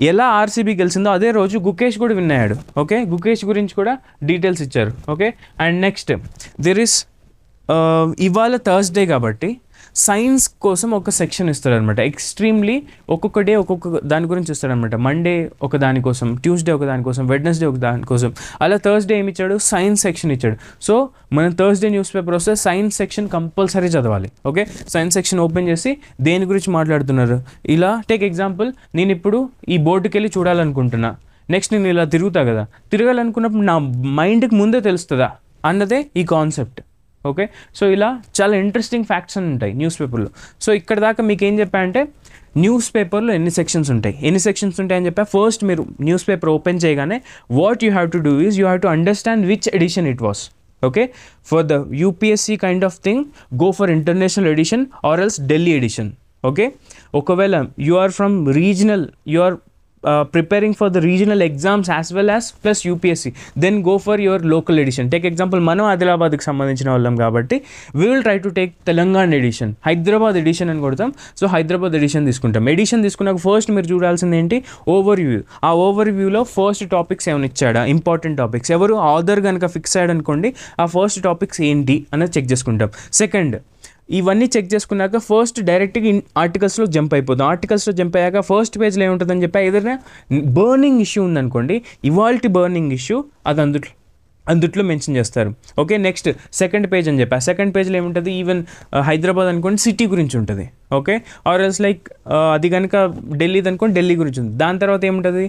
ఎలా ఆర్సీబీ గెలిచిందో అదే రోజు గుకేష్ కూడా విన్ అయ్యాడు. ఓకే, గుకేష్ గురించి కూడా డీటెయిల్స్ ఇచ్చారు. Okay, and next there is ఇవాళ థర్స్డే కాబట్టి సైన్స్ కోసం ఒక సెక్షన్ ఇస్తారనమాట. ఎక్స్ట్రీమ్లీ ఒక్కొక్క డే ఒక్కొక్క దాని గురించి ఇస్తాడనమాట. మండే ఒక దానికోసం, ట్యూస్డే ఒక దానికోసం, వెడ్నెస్డే ఒక దానికోసం, అలా థర్స్డే ఏమి ఇచ్చాడు, సైన్స్ సెక్షన్ ఇచ్చాడు. సో మనం థర్స్డే న్యూస్ పేపర్ వస్తే సైన్స్ సెక్షన్ కంపల్సరీ చదవాలి. ఓకే, సైన్స్ సెక్షన్ ఓపెన్ చేసి దేని గురించి మాట్లాడుతున్నారు. ఇలా టేక్ ఎగ్జాంపుల్, నేను ఇప్పుడు ఈ బోర్డుకి వెళ్ళి చూడాలనుకుంటున్నా, నెక్స్ట్ నేను ఇలా తిరుగుతా కదా, తిరగాలనుకున్నప్పుడు నా మైండ్కి ముందే తెలుస్తుందా అన్నదే ఈ కాన్సెప్ట్. ఓకే, సో ఇలా చాలా ఇంట్రెస్టింగ్ ఫ్యాక్ట్స్ అని ఉంటాయి న్యూస్ పేపర్లో. సో ఇక్కడ దాకా మీకు ఏం చెప్పా అంటే న్యూస్ పేపర్లో ఎన్ని సెక్షన్స్ ఉంటాయని చెప్పా. ఫస్ట్ మీరు న్యూస్ పేపర్ ఓపెన్ చేయగానే what you have to do is you have to understand which edition it was. Okay, for the UPSC kind of thing go for international edition or else Delhi edition. Okay, ఒకవేళ you are from regional, you are preparing for the regional exams as well as plus UPSC, then go for your local edition. Take example, మనం ఆదిలాబాద్కి సంబంధించిన వాళ్ళం కాబట్టి we will try to take Telangana edition, Hyderabad edition అని కొడతాం. సో హైదరాబాద్ ఎడిషన్ తీసుకుంటాం. ఎడిషన్ తీసుకున్నాక ఫస్ట్ మీరు చూడాల్సింది ఏంటి, ఓవర్ వ్యూ. ఆ ఓవర్ వ్యూలో ఫస్ట్ టాపిక్స్ ఏమైనా ఇచ్చాడా, ఇంపార్టెంట్ టాపిక్స్, ఎవరు ఆథర్ కనుక ఫిక్స్ అయ్యాడు అనుకోండి, ఆ ఫస్ట్ టాపిక్స్ ఏంటి అనేది చెక్ చేసుకుంటాం. సెకండ్, ఇవన్నీ చెక్ చేసుకున్నాక ఫస్ట్ డైరెక్ట్గా ఆర్టికల్స్లో జంప్ అయిపోతాం. ఆర్టికల్స్లో జంప్ అయ్యాక ఫస్ట్ పేజ్లో ఏముంటుందని చెప్పి, ఏదైనా బర్నింగ్ ఇష్యూ ఉందనుకోండి, ఇవాల్టి బర్నింగ్ ఇష్యూ అది అందుట్లో మెన్షన్ చేస్తారు. ఓకే, నెక్స్ట్ సెకండ్ పేజ్ అని చెప్పి, ఆ సెకండ్ పేజ్లో ఏముంటుంది, ఈవెన్ హైదరాబాద్ అనుకోండి సిటీ గురించి ఉంటుంది. ఓకే, ఆర్ ఎల్స్ లైక్ అది కనుక ఢిల్లీది అనుకోండి ఢిల్లీ గురించి ఉంది. దాని తర్వాత ఏముంటుంది,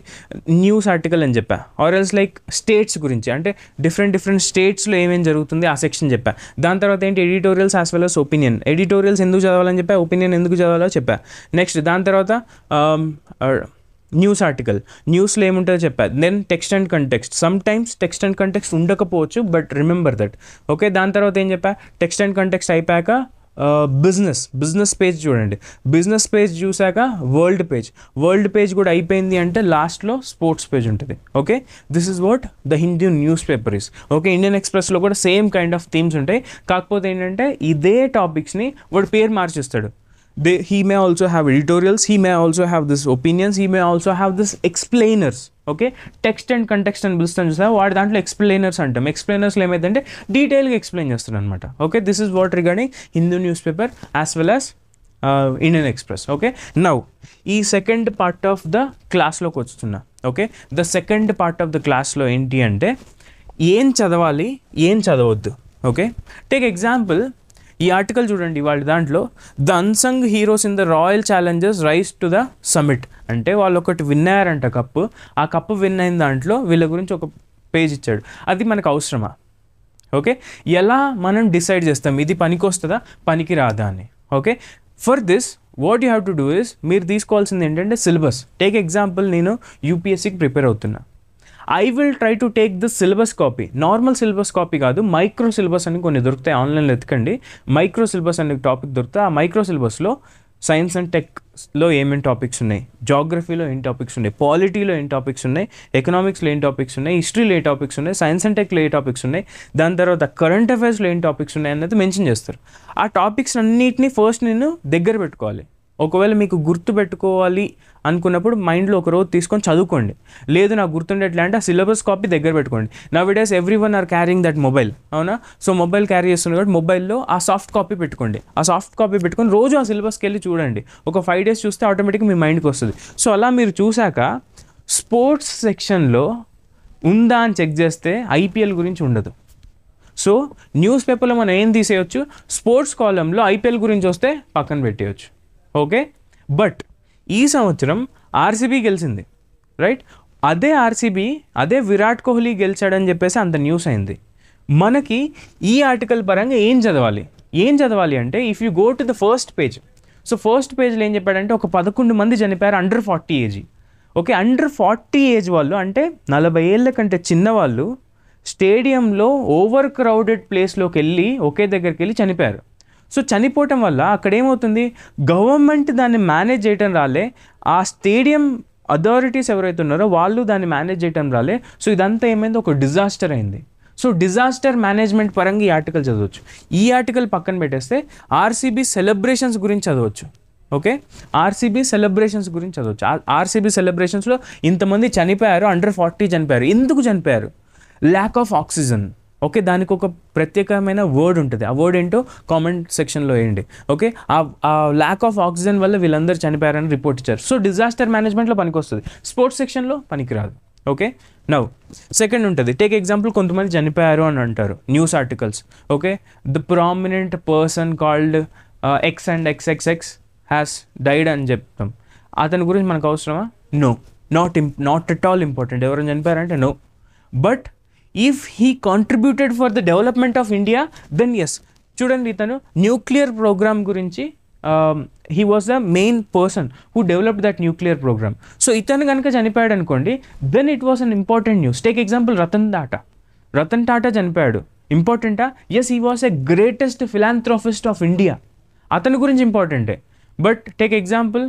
న్యూస్ ఆర్టికల్ అని చెప్పా. ఆర్ ఎల్స్ లైక్ స్టేట్స్ గురించి, అంటే డిఫరెంట్ స్టేట్స్లో ఏమేమి జరుగుతుంది ఆ సెక్షన్ చెప్పా. దాని తర్వాత ఏంటి, editorials as well as opinion. Editorials ఎందుకు చదవాలని చెప్పా, ఒపీనియన్ ఎందుకు చదవాలో చెప్పా. నెక్స్ట్ దాని తర్వాత న్యూస్ ఆర్టికల్, న్యూస్లో ఏముంటుందో చెప్పా. Then text and context, sometimes text and context ఉండకపోవచ్చు, బట్ రిమెంబర్ దట్. ఓకే, దాని తర్వాత ఏం చెప్పా, టెక్స్ట్ అండ్ కంటెక్స్ట్ అయిపోయాక బిజినెస్ పేజ్ చూడండి. బిజినెస్ పేజ్ చూసాక వరల్డ్ పేజ్ కూడా అయిపోయింది అంటే లాస్ట్లో స్పోర్ట్స్ పేజ్ ఉంటుంది. Okay, this is what the Hindu newspaper is. Okay, Indian ఎక్స్ప్రెస్లో కూడా సేమ్ కైండ్ ఆఫ్ థీమ్స్ ఉంటాయి. కాకపోతే ఏంటంటే ఇదే టాపిక్స్ని వాడు పేరు మార్చిస్తాడు. He may also have editorials, he may also have this opinions, he may also have this explainers. Okay, text and context అని పిలుస్తాను చూసా, వాడి దాంట్లో ఎక్స్ప్లెయినర్స్ అంటాం. ఎక్స్ప్లెయినర్స్లో ఏమైందంటే డీటెయిల్గా ఎక్స్ప్లెయిన్ చేస్తాడు అనమాట. Okay, this is what regarding Hindu news paper as well as Indian Express. Okay, now ఈ సెకండ్ పార్ట్ ఆఫ్ ద క్లాస్లోకి వస్తున్నా. Okay, the second part of the క్లాస్లో ఏంటి అంటే ఏం చదవాలి, ఏం చదవద్దు. ఓకే, టేక్ ఎగ్జాంపుల్, ఈ ఆర్టికల్ చూడండి, వాళ్ళ దాంట్లో the unsung heroes in the royal Challengers rise to the summit అంటే వాళ్ళు ఒకటి విన్ అయ్యారంట కప్పు. ఆ కప్పు విన్ అయిన దాంట్లో వీళ్ళ గురించి ఒక పేజ్ ఇచ్చాడు. అది మనకు అవసరమా? ఓకే, ఎలా మనం డిసైడ్ చేస్తాం ఇది పనికి వస్తుందా పనికి రాదా అని? Okay, for this what you have to do is, మీరు తీసుకోవాల్సింది ఏంటంటే సిలబస్. టేక్ ఎగ్జాంపుల్, నేను యూపీఎస్సీకి ప్రిపేర్ అవుతున్నా. I will try to take the syllabus copy, normal syllabus copy కాదు, మైక్రో సిలబస్ అని కొన్ని దొరుకుతాయి, ఆన్లైన్లో ఎత్తుకండి. మైక్రో సిలబస్ అనే టాపిక్ దొరుకుతాయి. ఆ మైక్రో సిలబస్లో సైన్స్ అండ్ టెక్లో ఏమేమి టాపిక్స్ ఉన్నాయి, జాగ్రఫీలో ఏం టాపిక్స్ ఉన్నాయి, పాలిటీలో ఏం టాపిక్స్ ఉన్నాయి, ఎకనామిక్స్లో ఏం టాపిక్స్ ఉన్నాయి, హిస్టరీలో ఏ టాపిక్స్ ఉన్నాయి, సైన్స్ అండ్ టెక్లో ఏ టాపిక్స్ ఉన్నాయి, దాని తర్వాత కరెంట్ అఫైర్స్లో ఏం టాపిక్స్ ఉన్నాయి అనేది మెన్షన్ చేస్తారు. ఆ టాపిక్స్ అన్నిటిని ఫస్ట్ నేను దగ్గర పెట్టుకోవాలి. ఒకవేళ మీకు గుర్తు పెట్టుకోవాలి అనుకున్నప్పుడు మైండ్లో ఒక రోజు తీసుకొని చదువుకోండి. లేదు నాకు గుర్తుండేట్లా అంటే ఆ సిలబస్ కాపీ దగ్గర పెట్టుకోండి. Nowadays everyone are carrying that mobile, అవునా? సో మొబైల్ క్యారీ చేస్తున్నారు కాబట్టి మొబైల్లో ఆ సాఫ్ట్ కాపీ పెట్టుకోండి. ఆ సాఫ్ట్ కాపీ పెట్టుకొని రోజు ఆ సిలబస్కి వెళ్ళి చూడండి. ఒక 5 days చూస్తే ఆటోమేటిక్గా మీ మైండ్కి వస్తుంది. సో అలా మీరు చూశాక స్పోర్ట్స్ సెక్షన్లో ఉందా అని చెక్ చేస్తే ఐపీఎల్ గురించి ఉండదు. సో న్యూస్ పేపర్లో మనం ఏం తీసేయచ్చు, స్పోర్ట్స్ కాలంలో ఐపీఎల్ గురించి వస్తే పక్కన పెట్టేయచ్చు. ఓకే, బట్ ఈ సంవత్సరం ఆర్సీబీ గెలిచింది, రైట్? అదే ఆర్సీబీ, అదే విరాట్ కోహ్లీ గెలిచాడని చెప్పేసి అంత న్యూస్ అయింది. మనకి ఈ ఆర్టికల్ పరంగా ఏం చదవాలి అంటే if you go to the first page, so first పేజ్లో ఏం చెప్పాడంటే ఒక 11 మంది చనిపోయారు under 40 age. Okay, under 40 age వాళ్ళు అంటే 40 ఏళ్ళ కంటే చిన్నవాళ్ళు స్టేడియంలో ఓవర్ క్రౌడెడ్ ప్లేస్లోకి వెళ్ళి ఒకే దగ్గరికి వెళ్ళి చనిపోయారు. సో చనిపోవటం వల్ల అక్కడ ఏమవుతుంది, గవర్నమెంట్ దాన్ని మేనేజ్ చేయటం రాలే, ఆ స్టేడియం అథారిటీస్ ఎవరైతే ఉన్నారో వాళ్ళు దాన్ని మేనేజ్ చేయటం రాలే. సో ఇదంతా ఏమైంది, ఒక డిజాస్టర్ అయింది. సో డిజాస్టర్ మేనేజ్మెంట్ పరంగా ఈ ఆర్టికల్ చదవచ్చు. ఈ ఆర్టికల్ పక్కన పెట్టేస్తే ఆర్సీబీ సెలబ్రేషన్స్ గురించి చదవచ్చు. ఓకే, ఆర్సీబీ సెలబ్రేషన్స్ గురించి చదవచ్చు. ఆర్సీబీ సెలబ్రేషన్స్లో ఇంతమంది చనిపోయారు, అండర్ 40 చనిపోయారు. ఎందుకు చనిపోయారు? Lack of oxygen. ఓకే, దానికి ఒక ప్రత్యేకమైన వర్డ్ ఉంటుంది. ఆ వర్డ్ ఏంటో కామెంట్ సెక్షన్లో వేయండి. ఓకే, ఆ ల్యాక్ ఆఫ్ ఆక్సిజన్ వల్ల వీళ్ళందరూ చనిపోయారని రిపోర్ట్ ఇచ్చారు. సో డిజాస్టర్ మేనేజ్మెంట్లో పనికి వస్తుంది, స్పోర్ట్స్ సెక్షన్లో పనికిరాదు. ఓకే, నౌ సెకండ్ ఉంటుంది, టేక్ ఎగ్జాంపుల్, కొంతమంది చనిపోయారు అని అంటారు news articles. Okay, the prominent person called X and X X X has died అని చెప్తాం. అతని గురించి మనకు అవసరమా? No, not at all important. ఎవరైనా చనిపోయారంటే no. But if he contributed for the development of India, then yes. చూడండి, ఇతను న్యూక్లియర్ ప్రోగ్రామ్ గురించి he was the main person who developed that nuclear program. So ఇతను కనుక చనిపోయాడు అనుకోండి, then it was an important news. Take example, Ratan Tata చనిపోయాడు, ఇంపార్టెంటా? Yes, he was a greatest philanthropist of India. అతని గురించి ఇంపార్టెంటే. బట్ టేక్ ఎగ్జాంపుల్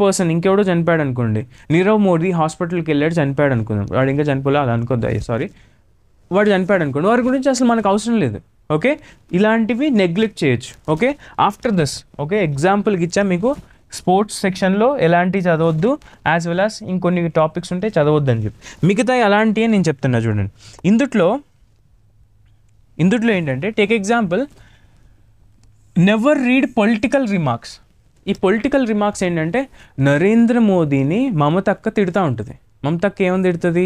పర్సన్ ఇంకెవడో చనిపోయాడు అనుకోండి, నీరవ్ మోడీ హాస్పిటల్కి వెళ్ళాడు, చనిపోయాడు అనుకుందాం. వాడు ఇంకా చనిపోలే, అది అనుకోద్దా, సారీ, వాడు చనిపోయాడు అనుకోండి, వారి గురించి అసలు మనకు అవసరం లేదు. ఓకే, ఇలాంటివి నెగ్లెక్ట్ చేయొచ్చు. ఓకే, ఆఫ్టర్ దిస్, ఓకే, ఎగ్జాంపుల్కి ఇచ్చా మీకు స్పోర్ట్స్ సెక్షన్లో ఎలాంటివి చదవద్దు, యాజ్ వెల్ యాజ్ ఇంకొన్ని టాపిక్స్ ఉంటే చదవద్దు అని చెప్పి. మిగతా అలాంటివి నేను చెప్తున్నా చూడండి. ఇందుట్లో ఏంటంటే take example, never read political remarks. ఈ పొలిటికల్ రిమార్క్స్ ఏంటంటే నరేంద్ర మోదీని మమతక్క తిడుతూ ఉంటుంది. మమతక్క ఏమని తిడుతుంది?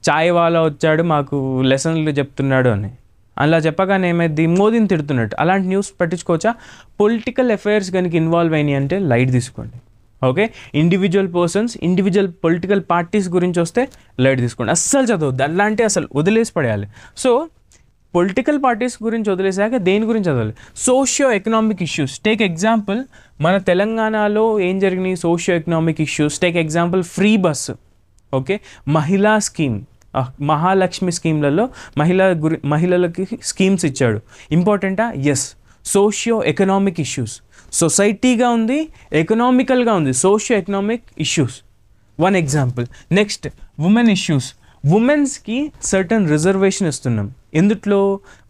చాయ్ వాలా వచ్చాడు మాకు లెసన్లు చెప్తున్నాడు అని. అలా చెప్పగానే ఏమైంది, మోదీని తిడుతున్నట్టు. అలాంటి న్యూస్ పట్టించుకోవచ్చా? పొలిటికల్ అఫైర్స్ కనుక ఇన్వాల్వ్ అయినాయి అంటే లైట్ తీసుకోండి. Okay, individual persons, individual political parties గురించి వస్తే లైట్ తీసుకోండి, అస్సలు చదవద్దు. అలాంటి అసలు వదిలేసి పడేయాలి. సో పొలిటికల్ పార్టీస్ గురించి వదిలేసాక దేని గురించి చదవాలి? Socio economic issues. Take example, మన తెలంగాణలో ఏం జరిగినాయి socio economic issues. Take example, free bus. Okay, మహిళా స్కీమ్, మహాలక్ష్మి స్కీమ్లలో మహిళలకి స్కీమ్స్ ఇచ్చాడు, ఇంపార్టెంటా? ఎస్. సోషియో ఎకనామిక్ ఇష్యూస్, సొసైటీగా ఉంది, ఎకనామికల్గా ఉంది, socio economic issues, one example. Next, women issues. ఉమెన్స్కి సర్టన్ రిజర్వేషన్ ఇస్తున్నాం. ఎందుట్లో?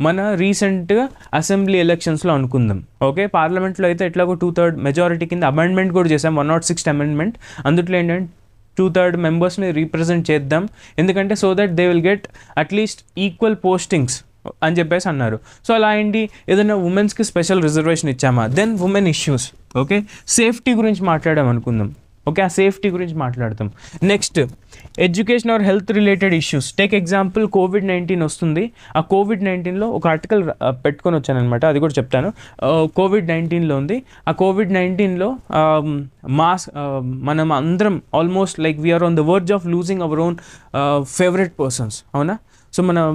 మన రీసెంట్గా అసెంబ్లీ ఎలక్షన్స్లో అనుకుందాం. ఓకే, పార్లమెంట్లో అయితే ఎట్లాగో 2/3 మెజారిటీ కింద అమెండ్మెంట్ కూడా చేసాం, 106th అమెండ్మెంట్. అందుట్లో ఏంటంటే 2/3 మెంబర్స్ని రీప్రజెంట్ చేద్దాం, ఎందుకంటే so that they will get at least equal postings అని చెప్పేసి అన్నారు. సో అలా ఏంటి, ఏదైనా ఉమెన్స్కి స్పెషల్ రిజర్వేషన్ ఇచ్చామా? Then women issues. Okay, safety గురించి మాట్లాడాం అనుకుందాం. ఓకే, ఆ సేఫ్టీ గురించి మాట్లాడతాం. Next, education or health related issues. Take example, Covid వస్తుంది. ఆ కోవిడ్-19లో ఒక ఆర్టికల్ పెట్టుకొని వచ్చానమాట, అది కూడా చెప్తాను. కోవిడ్-19లో ఉంది. ఆ కోవిడ్-19లో మనం అందరం almost like we are on the verge of losing our own favourite persons, అవునా? సో మనం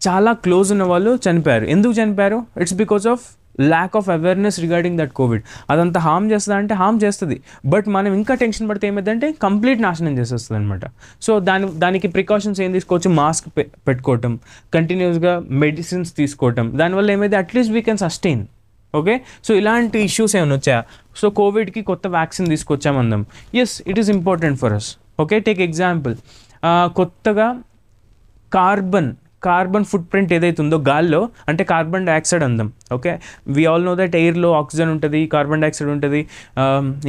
చాలా క్లోజ్ ఉన్న వాళ్ళు చనిపోయారు. ఎందుకు చనిపోయారు? It's because of lack of awareness regarding that COVID. అదంతా హార్మ్ చేస్తుందా అంటే హార్మ్ చేస్తుంది, బట్ మనం ఇంకా టెన్షన్ పడితే ఏమైందంటే కంప్లీట్ నాశనం చేసేస్తుంది అనమాట. సో దానికి ప్రికాషన్స్ ఏం తీసుకోవచ్చు? మాస్క్ పెట్టుకోవటం, కంటిన్యూస్గా మెడిసిన్స్ తీసుకోవటం. దానివల్ల ఏమైతే at least we can sustain. Okay, so ఇలాంటి ఇష్యూస్ ఏమైనా వచ్చాయా? సో కోవిడ్కి కొత్త వ్యాక్సిన్ తీసుకొచ్చామందాం, yes it is important for us. Okay, take example, కొత్తగా కార్బన్ ఫుట్ ప్రింట్ ఏదైతే ఉందో గాల్లో, అంటే కార్బన్ డైఆక్సైడ్ అందాం. Okay, we all know that ఎయిర్లో ఆక్సిజన్ ఉంటుంది, కార్బన్ డైఆక్సైడ్ ఉంటుంది,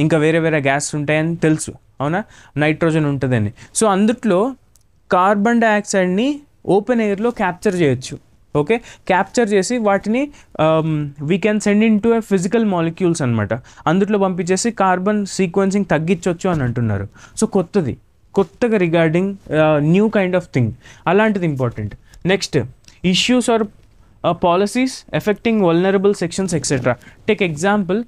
ఇంకా వేరే వేరే గ్యాస్ ఉంటాయని తెలుసు, అవునా, నైట్రోజన్ ఉంటుందని. సో అందుట్లో కార్బన్ డైఆక్సైడ్ని ఓపెన్ ఎయిర్లో క్యాప్చర్ చేయొచ్చు. ఓకే, క్యాప్చర్ చేసి వాటిని we can send in to physical molecules అనమాట, అందుట్లో పంపించేసి కార్బన్ సీక్వెన్సింగ్ తగ్గించవచ్చు అని అంటున్నారు. సో కొత్తగా regarding new kind of thing, అలాంటిది important. Next, issues or policies affecting vulnerable sections etcetera. Take example,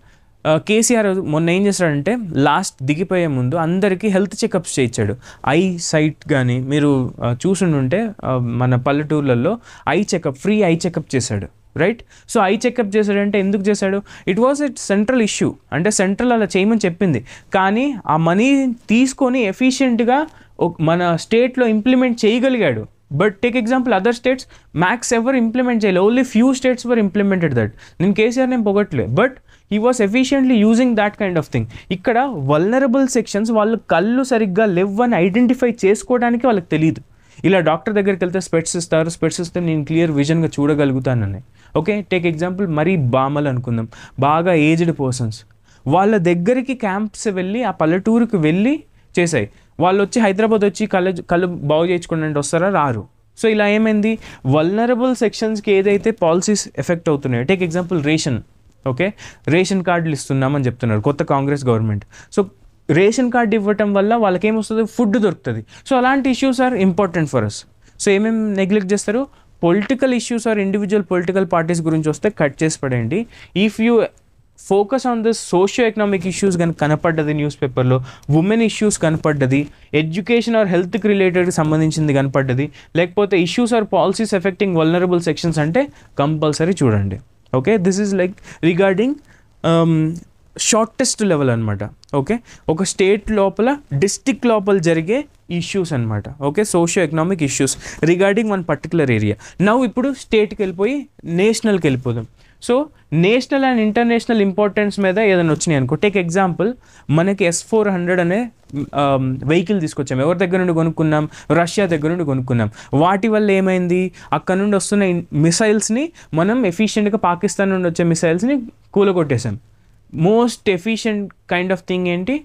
KCR మొన్న ఏం చేస్తాడంటే లాస్ట్ దిగిపోయే ముందు అందరికీ హెల్త్ చెకప్స్ చేయించాడు. ఐ సైట్ కానీ మీరు చూసుంటే మన పల్లెటూర్లలో ఫ్రీ ఐ చెకప్ చేశాడు, రైట్. సో ఐ చెకప్ చేశాడంటే ఎందుకు చేశాడు? It was a central issue, అంటే సెంట్రల్ అలా చేయమని చెప్పింది, కానీ ఆ మనీ తీసుకొని ఎఫిషియెంట్గా మన స్టేట్లో ఇంప్లిమెంట్ చేయగలిగాడు. But take example other states max ఎవరు ఇంప్లిమెంట్ చేయలేదు, only few states were implemented that. నేను కేసీఆర్ నేను పొగట్లేదు, but he was efficiently using that kind of thing. ఇక్కడ వల్నరబుల్ సెక్షన్స్ వాళ్ళు కళ్ళు సరిగ్గా లేవని ఐడెంటిఫై చేసుకోవడానికి వాళ్ళకి తెలియదు. ఇలా డాక్టర్ దగ్గరికి వెళ్తే స్పెట్స్ ఇస్తే నేను క్లియర్ విజన్గా చూడగలుగుతానని. ఓకే, టేక్ ఎగ్జాంపుల్ మరీ బామలు అనుకుందాం, బాగా ఏజ్డ్ పర్సన్స్, వాళ్ళ దగ్గరికి క్యాంప్స్ వెళ్ళి ఆ పల్లెటూరుకి వెళ్ళి చేసాయి. వాళ్ళు వచ్చి హైదరాబాద్ వచ్చి కళ్ళు బాగు చేయించుకోండి వస్తారా? రారు. సో ఇలా ఏమైంది, వల్నరబుల్ సెక్షన్స్కి ఏదైతే పాలసీస్ ఎఫెక్ట్ అవుతున్నాయో, take example ration. Okay, ration కార్డులు ఇస్తున్నామని చెప్తున్నారు కొత్త Congress government. So ration card ఇవ్వటం వల్ల వాళ్ళకి ఏమొస్తుంది, ఫుడ్ దొరుకుతుంది. సో అలాంటి issues are important for us. So ఏమేమి నెగ్లెక్ట్ చేస్తారు? Political issues or individual political parties గురించి వస్తే కట్ చేసి పడేయండి. If you focus on this socio economic issues కానీ కనపడ్డది న్యూస్ పేపర్లో, ఉమెన్ ఇష్యూస్ కనపడ్డది, ఎడ్యుకేషన్ ఆర్ హెల్త్కి రిలేటెడ్కి సంబంధించింది కనపడ్డది, లేకపోతే issues or policies affecting vulnerable sections అంటే కంపల్సరీ చూడండి. Okay, this is like regarding shortest level అనమాట. ఓకే, ఒక స్టేట్ లోపల డిస్టిక్ లోపల జరిగే ఇష్యూస్ అనమాట. Okay, socio economic issues regarding one particular area. Now ఇప్పుడు స్టేట్కి వెళ్ళిపోయి నేషనల్కి వెళ్ళిపోదాం. So national and international importance మీద ఏదైనా వచ్చినాయి అనుకో, టేక్ ఎగ్జాంపుల్ మనకి S-400 అనే వెహికల్ తీసుకొచ్చాం. ఎవరి దగ్గర నుండి కొనుక్కున్నాం? రష్యా దగ్గర నుండి కొనుక్కున్నాం. వాటి వల్ల ఏమైంది, అక్కడ నుండి వస్తున్న మిసైల్స్ని మనం ఎఫిషియెంట్గా పాకిస్తాన్ నుండి వచ్చే మిసైల్స్ని కూలగొట్టేసాం. Most efficient kind of thing ఏంటి?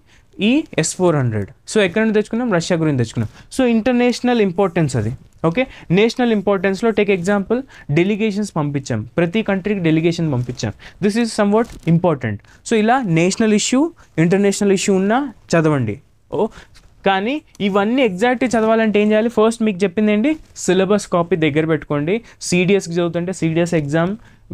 ఈ S-400. సో ఎక్కడ నుండి తెచ్చుకున్నాం? రష్యా గురించి తెచ్చుకున్నాం. సో ఇంటర్నేషనల్ ఇంపార్టెన్స్ అది. ఓకే, నేషనల్ ఇంపార్టెన్స్లో టేక్ ఎగ్జాంపుల్ డెలిగేషన్స్ పంపించాం, ప్రతి కంట్రీకి డెలిగేషన్ పంపించాం. This is somewhat important. So ఇలా నేషనల్ ఇష్యూ, ఇంటర్నేషనల్ ఇష్యూ ఉన్నా చదవండి. కానీ ఇవన్నీ ఎగ్జాక్ట్గా చదవాలంటే ఏం చేయాలి? ఫస్ట్ మీకు చెప్పింది ఏంటి? సిలబస్ కాపీ దగ్గర పెట్టుకోండి. CDSకి చదువుతుంటే CDS ఎగ్జామ్,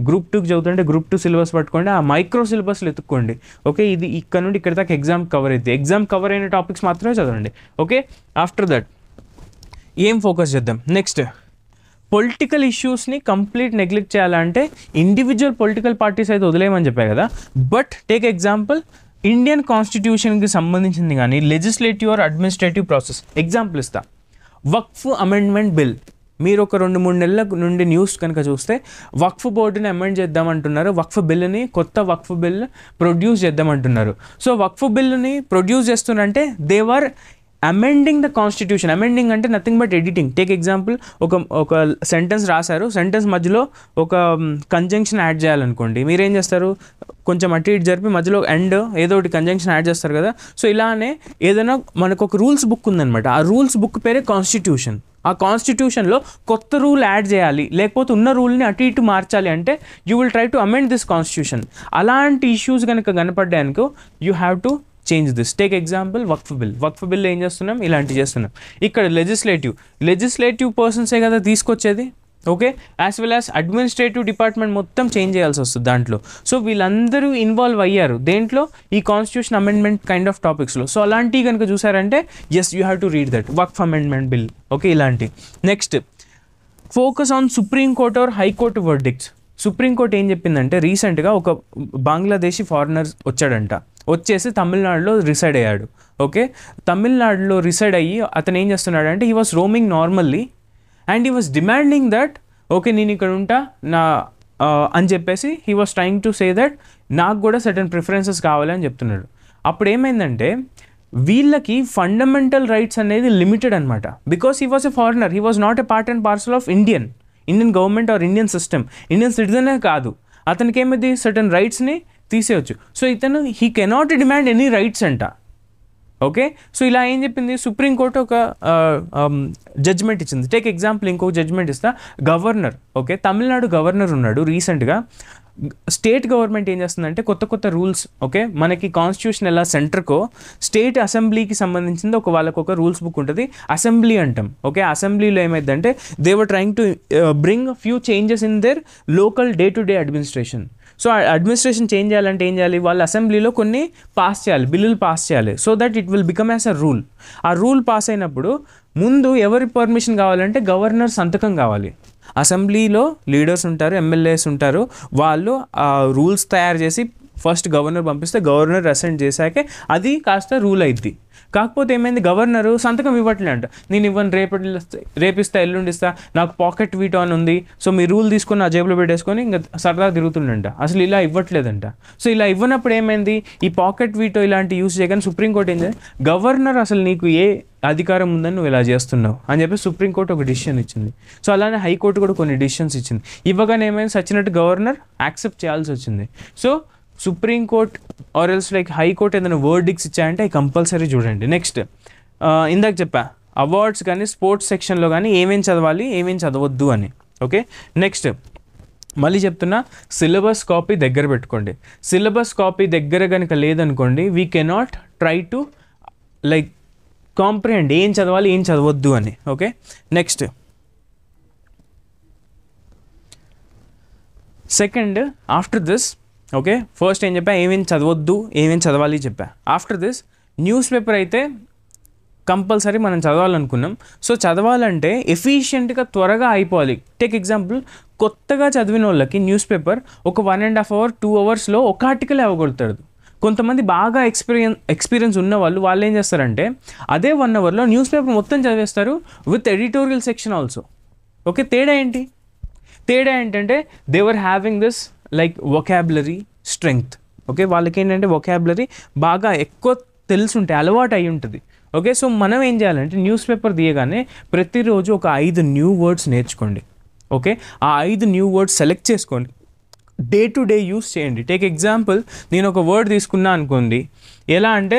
Group 2కి చదువుతుంటే Group 2 సిలబస్ పట్టుకోండి. ఆ మైక్రో సిలబస్లు ఎత్తుక్కోండి. ఓకే, ఇది ఇక్కడ నుండి ఇక్కడ దాకా ఎగ్జామ్ కవర్ అవుతుంది. ఎగ్జామ్ కవర్ అయిన టాపిక్స్ మాత్రమే చదవండి. ఓకే, ఆఫ్టర్ దట్ ఏం ఫోకస్ చేద్దాం? నెక్స్ట్, పొలిటికల్ ఇష్యూస్ని కంప్లీట్ నెగ్లెక్ట్ చేయాలంటే ఇండివిజువల్ పొలిటికల్ పార్టీస్ అయితే వదిలేయమని చెప్పాయి కదా. బట్ టేక్ ఎగ్జాంపుల్ ఇండియన్ కాన్స్టిట్యూషన్కి సంబంధించింది కానీ legislative or administrative process. Example ఇస్తా, వక్ఫ్ అమెండ్మెంట్ బిల్. మీరు ఒక 2-3 నెలల నుండి న్యూస్ కనుక చూస్తే వక్ఫ్ బోర్డుని అమెండ్ చేద్దామంటున్నారు, వక్ఫ్ బిల్లుని, కొత్త వక్ఫ్ బిల్ ప్రొడ్యూస్ చేద్దామంటున్నారు. సో వక్ఫ్ బిల్లుని ప్రొడ్యూస్ చేస్తున్నారంటే they were amending the constitution. Amending అంటే nothing but editing. Take example, ఒక సెంటెన్స్ రాశారు, సెంటెన్స్ మధ్యలో ఒక కంజంక్షన్ యాడ్ చేయాలనుకోండి, మీరేం చేస్తారు? కొంచెం అటు ఇటు జరిపి మధ్యలో ఎండ్ ఏదో ఒకటి కంజంక్షన్ యాడ్ చేస్తారు కదా. సో ఇలానే ఏదైనా మనకు ఒక రూల్స్ బుక్ ఉందన్నమాట, ఆ రూల్స్ బుక్ పేరే కాన్స్టిట్యూషన్. ఆ కాన్స్టిట్యూషన్లో కొత్త రూల్ యాడ్ చేయాలి, లేకపోతే ఉన్న రూల్ని అటు ఇటు మార్చాలి అంటే you will try to amend this constitution. అలాంటి ఇష్యూస్ కనుక కనపడ్డాయనుకో you have to change this. Take example Waqf bill ఏం చేస్తున్నాం? ఇలాంటివి చేస్తున్నాం. ఇక్కడ లెజిస్లేటివ్ పర్సన్సే కదా తీసుకొచ్చేది. Okay, as well as administrative department మొత్తం చేంజ్ చేయాల్సి వస్తుంది దాంట్లో. సో వీళ్ళందరూ ఇన్వాల్వ్ అయ్యారు దేంట్లో? ఈ కాన్స్టిట్యూషన్ అమెండ్మెంట్ కైండ్ ఆఫ్ టాపిక్స్లో. సో అలాంటివి కనుక చూసారంటే yes you have to read that Waqf amendment bill. Okay, ఇలాంటి. Next, focus on supreme court or high court verdicts. Supreme court ఏం చెప్పిందంటే రీసెంట్గా ఒక బంగ్లాదేశీ ఫారినర్ వచ్చాడంట, వచ్చేసి తమిళనాడులో రిసైడ్ అయ్యాడు. ఓకే, తమిళనాడులో రిసైడ్ అయ్యి అతను ఏం చేస్తున్నాడు అంటే he was roaming normally and he was demanding that okay నేను ఇక్కడ ఉంటా, నా అని చెప్పేసి he was trying to say that నాకు కూడా సర్టన్ ప్రిఫరెన్సెస్ కావాలని చెప్తున్నాడు. అప్పుడు ఏమైందంటే వీళ్ళకి ఫండమెంటల్ రైట్స్ అనేది లిమిటెడ్ అనమాట. Because he was a foreigner, he was not a part and parcel of Indian government or Indian system, Indian సిటిజనే కాదు. అతనికి ఏమైంది సర్టన్ రైట్స్ని తీసేయచ్చు. సో ఇతను he cannot demand any rights అంట. ఓకే, సో ఇలా ఏం చెప్పింది సుప్రీంకోర్టు ఒక జడ్జ్మెంట్ ఇచ్చింది. టేక్ ఎగ్జాంపుల్ ఇంకొక జడ్జ్మెంట్ ఇస్తా. గవర్నర్, ఓకే, తమిళనాడు గవర్నర్ ఉన్నాడు రీసెంట్గా. స్టేట్ గవర్నమెంట్ ఏం చేస్తుందంటే కొత్త రూల్స్, ఓకే, మనకి కాన్స్టిట్యూషన్ ఎలా సెంటర్కో స్టేట్ అసెంబ్లీకి సంబంధించింది వాళ్ళకు ఒక రూల్స్ బుక్ ఉంటుంది, అసెంబ్లీ అంటాం. ఓకే, అసెంబ్లీలో ఏమైందంటే they were trying to bring few changes in there local day to day administration. So administration change చేయాలంటే ఏం చేయాలి, వాళ్ళ అసెంబ్లీలో కొన్ని పాస్ చేయాలి, బిల్లులు పాస్ చేయాలి, so that it will become as a rule. ఆ రూల్ పాస్ అయినప్పుడు ముందు ఎవరి పర్మిషన్ కావాలంటే గవర్నర్ సంతకం కావాలి. అసెంబ్లీలో లీడర్స్ ఉంటారు, ఎమ్మెల్యేస్ ఉంటారు, వాళ్ళు ఆ రూల్స్ తయారు చేసి ఫస్ట్ గవర్నర్ పంపిస్తే గవర్నర్ అసెంట్ చేశాకే అది కాస్త రూల్ అయింది. కాకపోతే ఏమైంది, గవర్నరు సంతకం ఇవ్వట్లే అంట. నేను ఇవ్వను, రేపిస్తా, ఎల్లుండిస్తా, నాకు పాకెట్ వీటో అని ఉంది, సో మీ రూల్ తీసుకొని నా జేబులో పెట్టేసుకొని ఇంకా సరదా తిరుగుతుండంట. అసలు ఇలా ఇవ్వట్లేదంట. సో ఇలా ఇవ్వనప్పుడు ఏమైంది, ఈ పాకెట్ వీటో ఇలాంటి యూస్ చేయగానే సుప్రీంకోర్టు ఏం చేయాలి, గవర్నర్ అసలు నీకు ఏ అధికారం ఉందని నువ్వు ఇలా చేస్తున్నావు అని చెప్పి సుప్రీంకోర్టు ఒక డిసిషన్ ఇచ్చింది. సో అలానే హైకోర్టు కూడా కొన్ని డిసిషన్స్ ఇచ్చింది. ఇవ్వగానే ఏమైంది, సచ్చినట్టు గవర్నర్ యాక్సెప్ట్ చేయాల్సి వచ్చింది. So Supreme Court are else like high court ఏదైనా వర్డిక్స్ ఇచ్చాయంటే అవి కంపల్సరీ చూడండి. నెక్స్ట్ ఇందాక చెప్పా అవార్డ్స్ కానీ స్పోర్ట్స్ సెక్షన్లో కానీ ఏమేం చదవాలి ఏమేం చదవద్దు అని. ఓకే, నెక్స్ట్ మళ్ళీ చెప్తున్నా, సిలబస్ కాపీ దగ్గర పెట్టుకోండి. సిలబస్ కాపీ దగ్గర కనుక లేదనుకోండి, we cannot try to like comprehend ఏం చదవాలి ఏం చదవద్దు అని. Okay, next second after this, okay, first ఏం చెప్పా, ఏమేం చదవద్దు ఏమేం చదవాలి చెప్పా. ఆఫ్టర్ దిస్ న్యూస్ పేపర్ అయితే కంపల్సరీ మనం చదవాలనుకున్నాం. సో చదవాలంటే ఎఫిషియెంట్గా త్వరగా అయిపోవాలి. టేక్ ఎగ్జాంపుల్, కొత్తగా చదివిన వాళ్ళకి న్యూస్ పేపర్ ఒక 1.5 hour 2 hours ఒక ఆర్టికల్ అవ్వగలుగుతాడు. కొంతమంది బాగా ఎక్స్పీరియన్స్ ఉన్న వాళ్ళు ఏం చేస్తారంటే అదే 1 hourలో న్యూస్ పేపర్ మొత్తం చదివేస్తారు with editorial section also. Okay, తేడా ఏంటంటే they were having this like vocabulary strength. Okay, వాళ్ళకి ఏంటంటే వొకాబులరీ బాగా ఎక్కువ తెలుసుంటే అలవాటు అయి ఉంటుంది. ఓకే, సో మనం ఏం చేయాలంటే న్యూస్ పేపర్ తీయగానే ప్రతిరోజు ఒక 5 న్యూ వర్డ్స్ నేర్చుకోండి. ఓకే, ఆ 5 న్యూ వర్డ్స్ సెలెక్ట్ చేసుకోండి, డే టు డే యూస్ చేయండి. టేక్ ఎగ్జాంపుల్, నేను ఒక వర్డ్ తీసుకున్నా అనుకోండి, ఎలా అంటే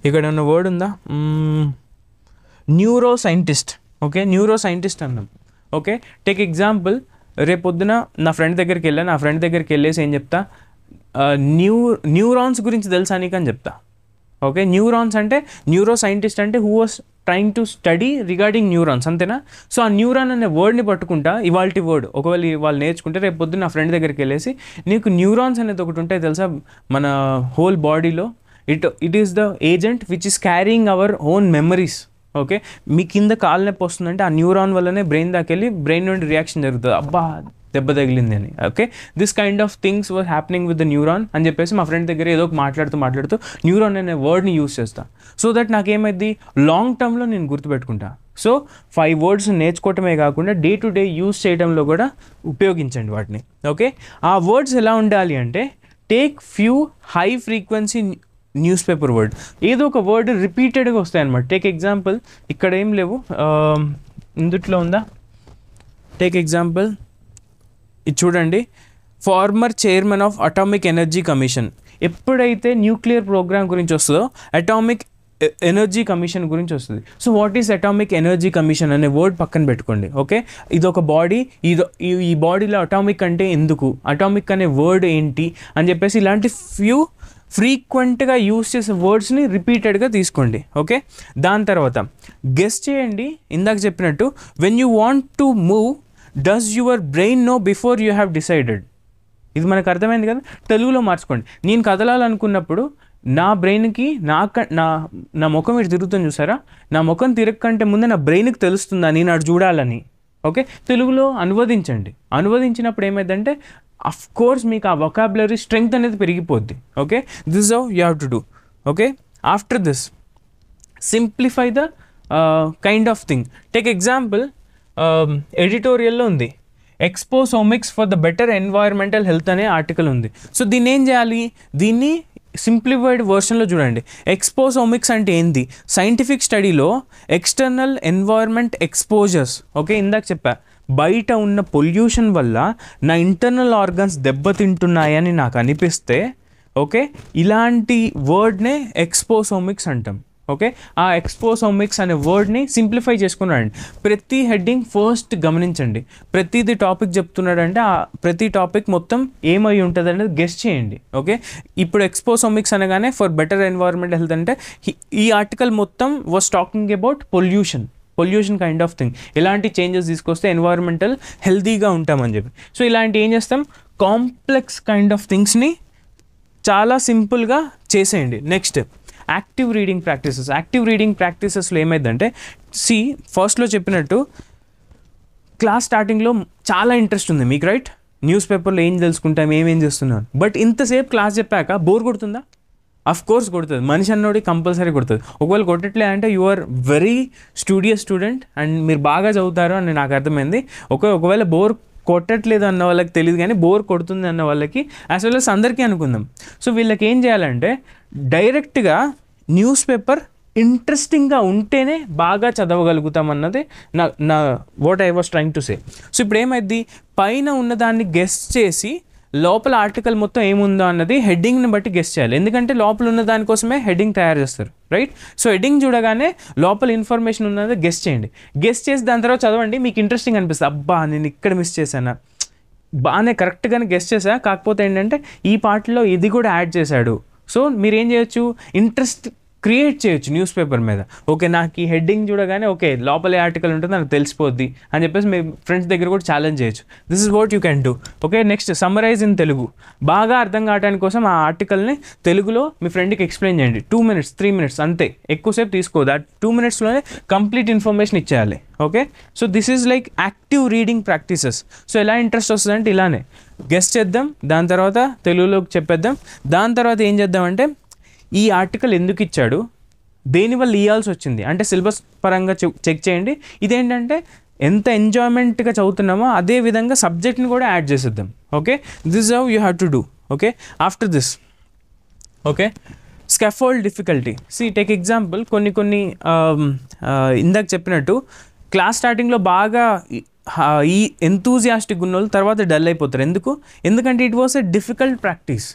ఇక్కడ ఉన్న వర్డ్ ఉందా, neuro scientist. Okay, neuro scientist అన్నాం. ఓకే, టేక్ ఎగ్జాంపుల్, రేపొద్దున నా ఫ్రెండ్ దగ్గరికి వెళ్ళేసి ఏం చెప్తా, న్యూరాన్స్ గురించి తెలుసా నీకు అని చెప్తా. ఓకే, న్యూరాన్స్ అంటే న్యూరో సైంటిస్ట్ అంటే who was trying to study regarding neurons, అంతేనా? సో ఆ న్యూరాన్ అనే వర్డ్ని పట్టుకుంటా, ఇవాల్టి వర్డ్ ఒకవేళ వాళ్ళు నేర్చుకుంటే రేపు పొద్దున్న నా ఫ్రెండ్ దగ్గరికి వెళ్ళేసి నీకు న్యూరాన్స్ అనేది ఒకటి ఉంటాయి తెలుసా మన హోల్ బాడీలో, it is the agent which is carrying our own memories. Okay, మీ కింద కాలు నొప్పి వస్తుందంటే ఆ న్యూరాన్ వల్లనే బ్రెయిన్ దాకెళ్ళి బ్రెయిన్ నుండి రియాక్షన్ జరుగుతుంది, అబ్బా దెబ్బ తగిలింది అని. Okay, this kind of things were happening with the neuron అని చెప్పేసి మా ఫ్రెండ్ దగ్గర ఏదో మాట్లాడుతూ న్యూరాన్ అనే వర్డ్ని యూస్ చేస్తా. సో దట్ నాకేమైంది, లాంగ్ టర్మ్లో నేను గుర్తుపెట్టుకుంటా. సో 5 words నేర్చుకోవటమే కాకుండా డే టు డే యూస్ చేయడంలో కూడా ఉపయోగించండి వాటిని. ఓకే, ఆ వర్డ్స్ ఎలా ఉండాలి అంటే take few high frequency news paper word, ఏదో ఒక వర్డ్ రిపీటెడ్గా వస్తాయి అనమాట. టేక్ ఎగ్జాంపుల్, ఇక్కడ ఏం లేవు, ఇందుట్లో ఉందా, టేక్ ఎగ్జాంపుల్ ఇది చూడండి, former chairman of atomic energy commission. ఎప్పుడైతే న్యూక్లియర్ ప్రోగ్రామ్ గురించి వస్తుందో అటామిక్ ఎనర్జీ కమిషన్ గురించి వస్తుంది. So what is atomic energy commission అనే వర్డ్ పక్కన పెట్టుకోండి. ఓకే, ఇది ఒక బాడీ, ఈ బాడీలో అటామిక్ అంటే ఎందుకు, అటామిక్ అనే వర్డ్ ఏంటి అని చెప్పేసి ఇలాంటి ఫ్రీక్వెంట్గా యూస్ చేసే వర్డ్స్ని రిపీటెడ్గా తీసుకోండి. ఓకే, దాని తర్వాత గెస్ చేయండి, ఇందాక చెప్పినట్టు when you want to move does your brain know before you have decided. ఇది మనకు అర్థమైంది కదా, తెలుగులో మార్చుకోండి. నేను కదలాలనుకున్నప్పుడు నా బ్రెయిన్కి నా ముఖం ఇటు తిరుగుతుంది చూసారా, నా ముఖం తిరగకంటే ముందే నా బ్రెయిన్కి తెలుస్తుందా నేను అటు చూడాలని. ఓకే, తెలుగులో అనువదించండి. అనువదించినప్పుడు ఏమైందంటే అఫ్ కోర్స్ మీకు ఆ వొకాబులరీ స్ట్రెంగ్త్ అనేది పెరిగిపోద్ది. Okay, this how you have to do. Okay, after this simplify the kind of thing. Take example, ఎడిటోరియల్లో ఉంది, exposomics for the better environmental health అనే ఆర్టికల్ ఉంది. సో దీన్ని ఏం చేయాలి, దీన్ని సింప్లిఫైడ్ వర్షన్లో చూడండి. ఎక్స్పోసోమిక్స్ అంటే ఏంది, సైంటిఫిక్ స్టడీలో ఎక్స్టర్నల్ ఎన్వైర్మెంట్ ఎక్స్పోజర్స్. ఓకే, ఇందాక చెప్పా బయట ఉన్న పొల్యూషన్ వల్ల నా ఇంటర్నల్ ఆర్గన్స్ దెబ్బతింటున్నాయని నాకు అనిపిస్తే, ఓకే, ఇలాంటి వర్డ్నే ఎక్స్పోసోమిక్స్ అంటాం. ఓకే, ఆ ఎక్స్పోసోమిక్స్ అనే వర్డ్ని సింప్లిఫై చేసుకున్నాడండి. ప్రతి హెడ్డింగ్ ఫస్ట్ గమనించండి, ప్రతిది టాపిక్ చెప్తున్నాడంటే ఆ ప్రతి టాపిక్ మొత్తం ఏమై ఉంటుంది అనేది గెస్ట్ చేయండి. ఓకే, ఇప్పుడు ఎక్స్పోసోమిక్స్ అనగానే ఫర్ బెటర్ ఎన్వైర్మెంట్ హెల్త్ అంటే ఈ ఆర్టికల్ మొత్తం was talking about pollution kind of thing, ఎలాంటి చేంజెస్ తీసుకొస్తే ఎన్వైర్మెంటల్ హెల్తీగా ఉంటామని చెప్పి. సో ఇలాంటి ఏం చేస్తాం, కాంప్లెక్స్ కైండ్ ఆఫ్ థింగ్స్ని చాలా సింపుల్గా చేసేయండి. నెక్స్ట్ యాక్టివ్ రీడింగ్ ప్రాక్టీసెస్లో ఏమైందంటే, ఫస్ట్లో చెప్పినట్టు క్లాస్ స్టార్టింగ్లో చాలా ఇంట్రెస్ట్ ఉంది మీకు, రైట్, న్యూస్ పేపర్లో ఏం తెలుసుకుంటాం, ఏమేం చేస్తున్నాను, బట్ ఇంతసేపు క్లాస్ చెప్పాక బోర్ కొడుతుందా? అఫ్ కోర్స్ కొడుతుంది, మనిషి అన్నోడి కంపల్సరీ కొడుతుంది. ఒకవేళ కొట్టట్లే అంటే you are very studious student and మీరు బాగా చదువుతారు అని నాకు అర్థమైంది. ఒకవేళ బోర్ కొట్టట్లేదు అన్న వాళ్ళకి తెలియదు, కానీ బోర్ కొడుతుంది అన్న వాళ్ళకి యాజ్ వెల్ as అందరికీ అనుకుందాం. సో వీళ్ళకి ఏం చేయాలంటే డైరెక్ట్గా న్యూస్ పేపర్ ఇంట్రెస్టింగ్గా ఉంటేనే బాగా చదవగలుగుతాం అన్నది నా what I was trying to say. So ఇప్పుడు ఏమైంది, పైన ఉన్నదాన్ని గెస్ చేసి లోపల ఆర్టికల్ మొత్తం ఏముందో అన్నది హెడ్డింగ్ని బట్టి గెస్ చేయాలి. ఎందుకంటే లోపల ఉన్న దానికోసమే హెడ్డింగ్ తయారు చేస్తారు, రైట్. సో హెడ్డింగ్ చూడగానే లోపల ఇన్ఫర్మేషన్ ఉన్నది గెస్ చేయండి. గెస్ చేసి దాని తర్వాత చదవండి, మీకు ఇంట్రెస్టింగ్ అనిపిస్తుంది. అబ్బా నేను ఇక్కడ మిస్ చేశానా, బాగానే కరెక్ట్గానే గెస్ చేశా, కాకపోతే ఏంటంటే ఈ పార్ట్లో ఇది కూడా యాడ్ చేశాడు. సో మీరు ఏం చేయొచ్చు, ఇంట్రెస్ట్ క్రియేట్ చేయొచ్చు న్యూస్ పేపర్ మీద. ఓకే, నాకు ఈ హెడ్డింగ్ చూడగానే ఓకే లోపల ఆర్టికల్ ఉంటుంది నాకు తెలిసిపోద్ది అని చెప్పేసి మీ ఫ్రెండ్స్ దగ్గర కూడా ఛాలెంజ్ చేయొచ్చు. This is what you can do. Okay, next summarise in Telugu. బాగా అర్థం కావడానికి కోసం ఆ ఆర్టికల్ని తెలుగులో మీ ఫ్రెండ్కి ఎక్స్ప్లెయిన్ చేయండి. 2 minutes 3 minutes అంతే, ఎక్కువసేపు తీసుకోదు. ఆ 2 minutesలోనే కంప్లీట్ ఇన్ఫర్మేషన్ ఇచ్చేయాలి. Okay, so this is like active reading practices. So ఎలా ఇంట్రెస్ట్ వస్తుందంటే ఇలానే గెస్ట్ చేద్దాం, దాని తర్వాత తెలుగులోకి చెప్పేద్దాం. దాని తర్వాత ఏం చేద్దామంటే ఈ ఆర్టికల్ ఎందుకు ఇచ్చాడు, దేనివల్ల ఇవ్వాల్సి వచ్చింది అంటే సిలబస్ పరంగా చెక్ చేయండి. ఇదేంటంటే ఎంత ఎంజాయ్మెంట్గా చదువుతున్నామో అదే విధంగా సబ్జెక్ట్ని కూడా యాడ్ చేసేద్దాం. Okay, this how you have to do. Okay, after this okay scaffold difficulty. Take example, కొన్ని ఇందాక చెప్పినట్టు క్లాస్ స్టార్టింగ్లో బాగా ఈ ఎంతూజియాస్టిక్ ఉన్న వాళ్ళు తర్వాత డల్ అయిపోతారు. ఎందుకంటే it was a difficult practice.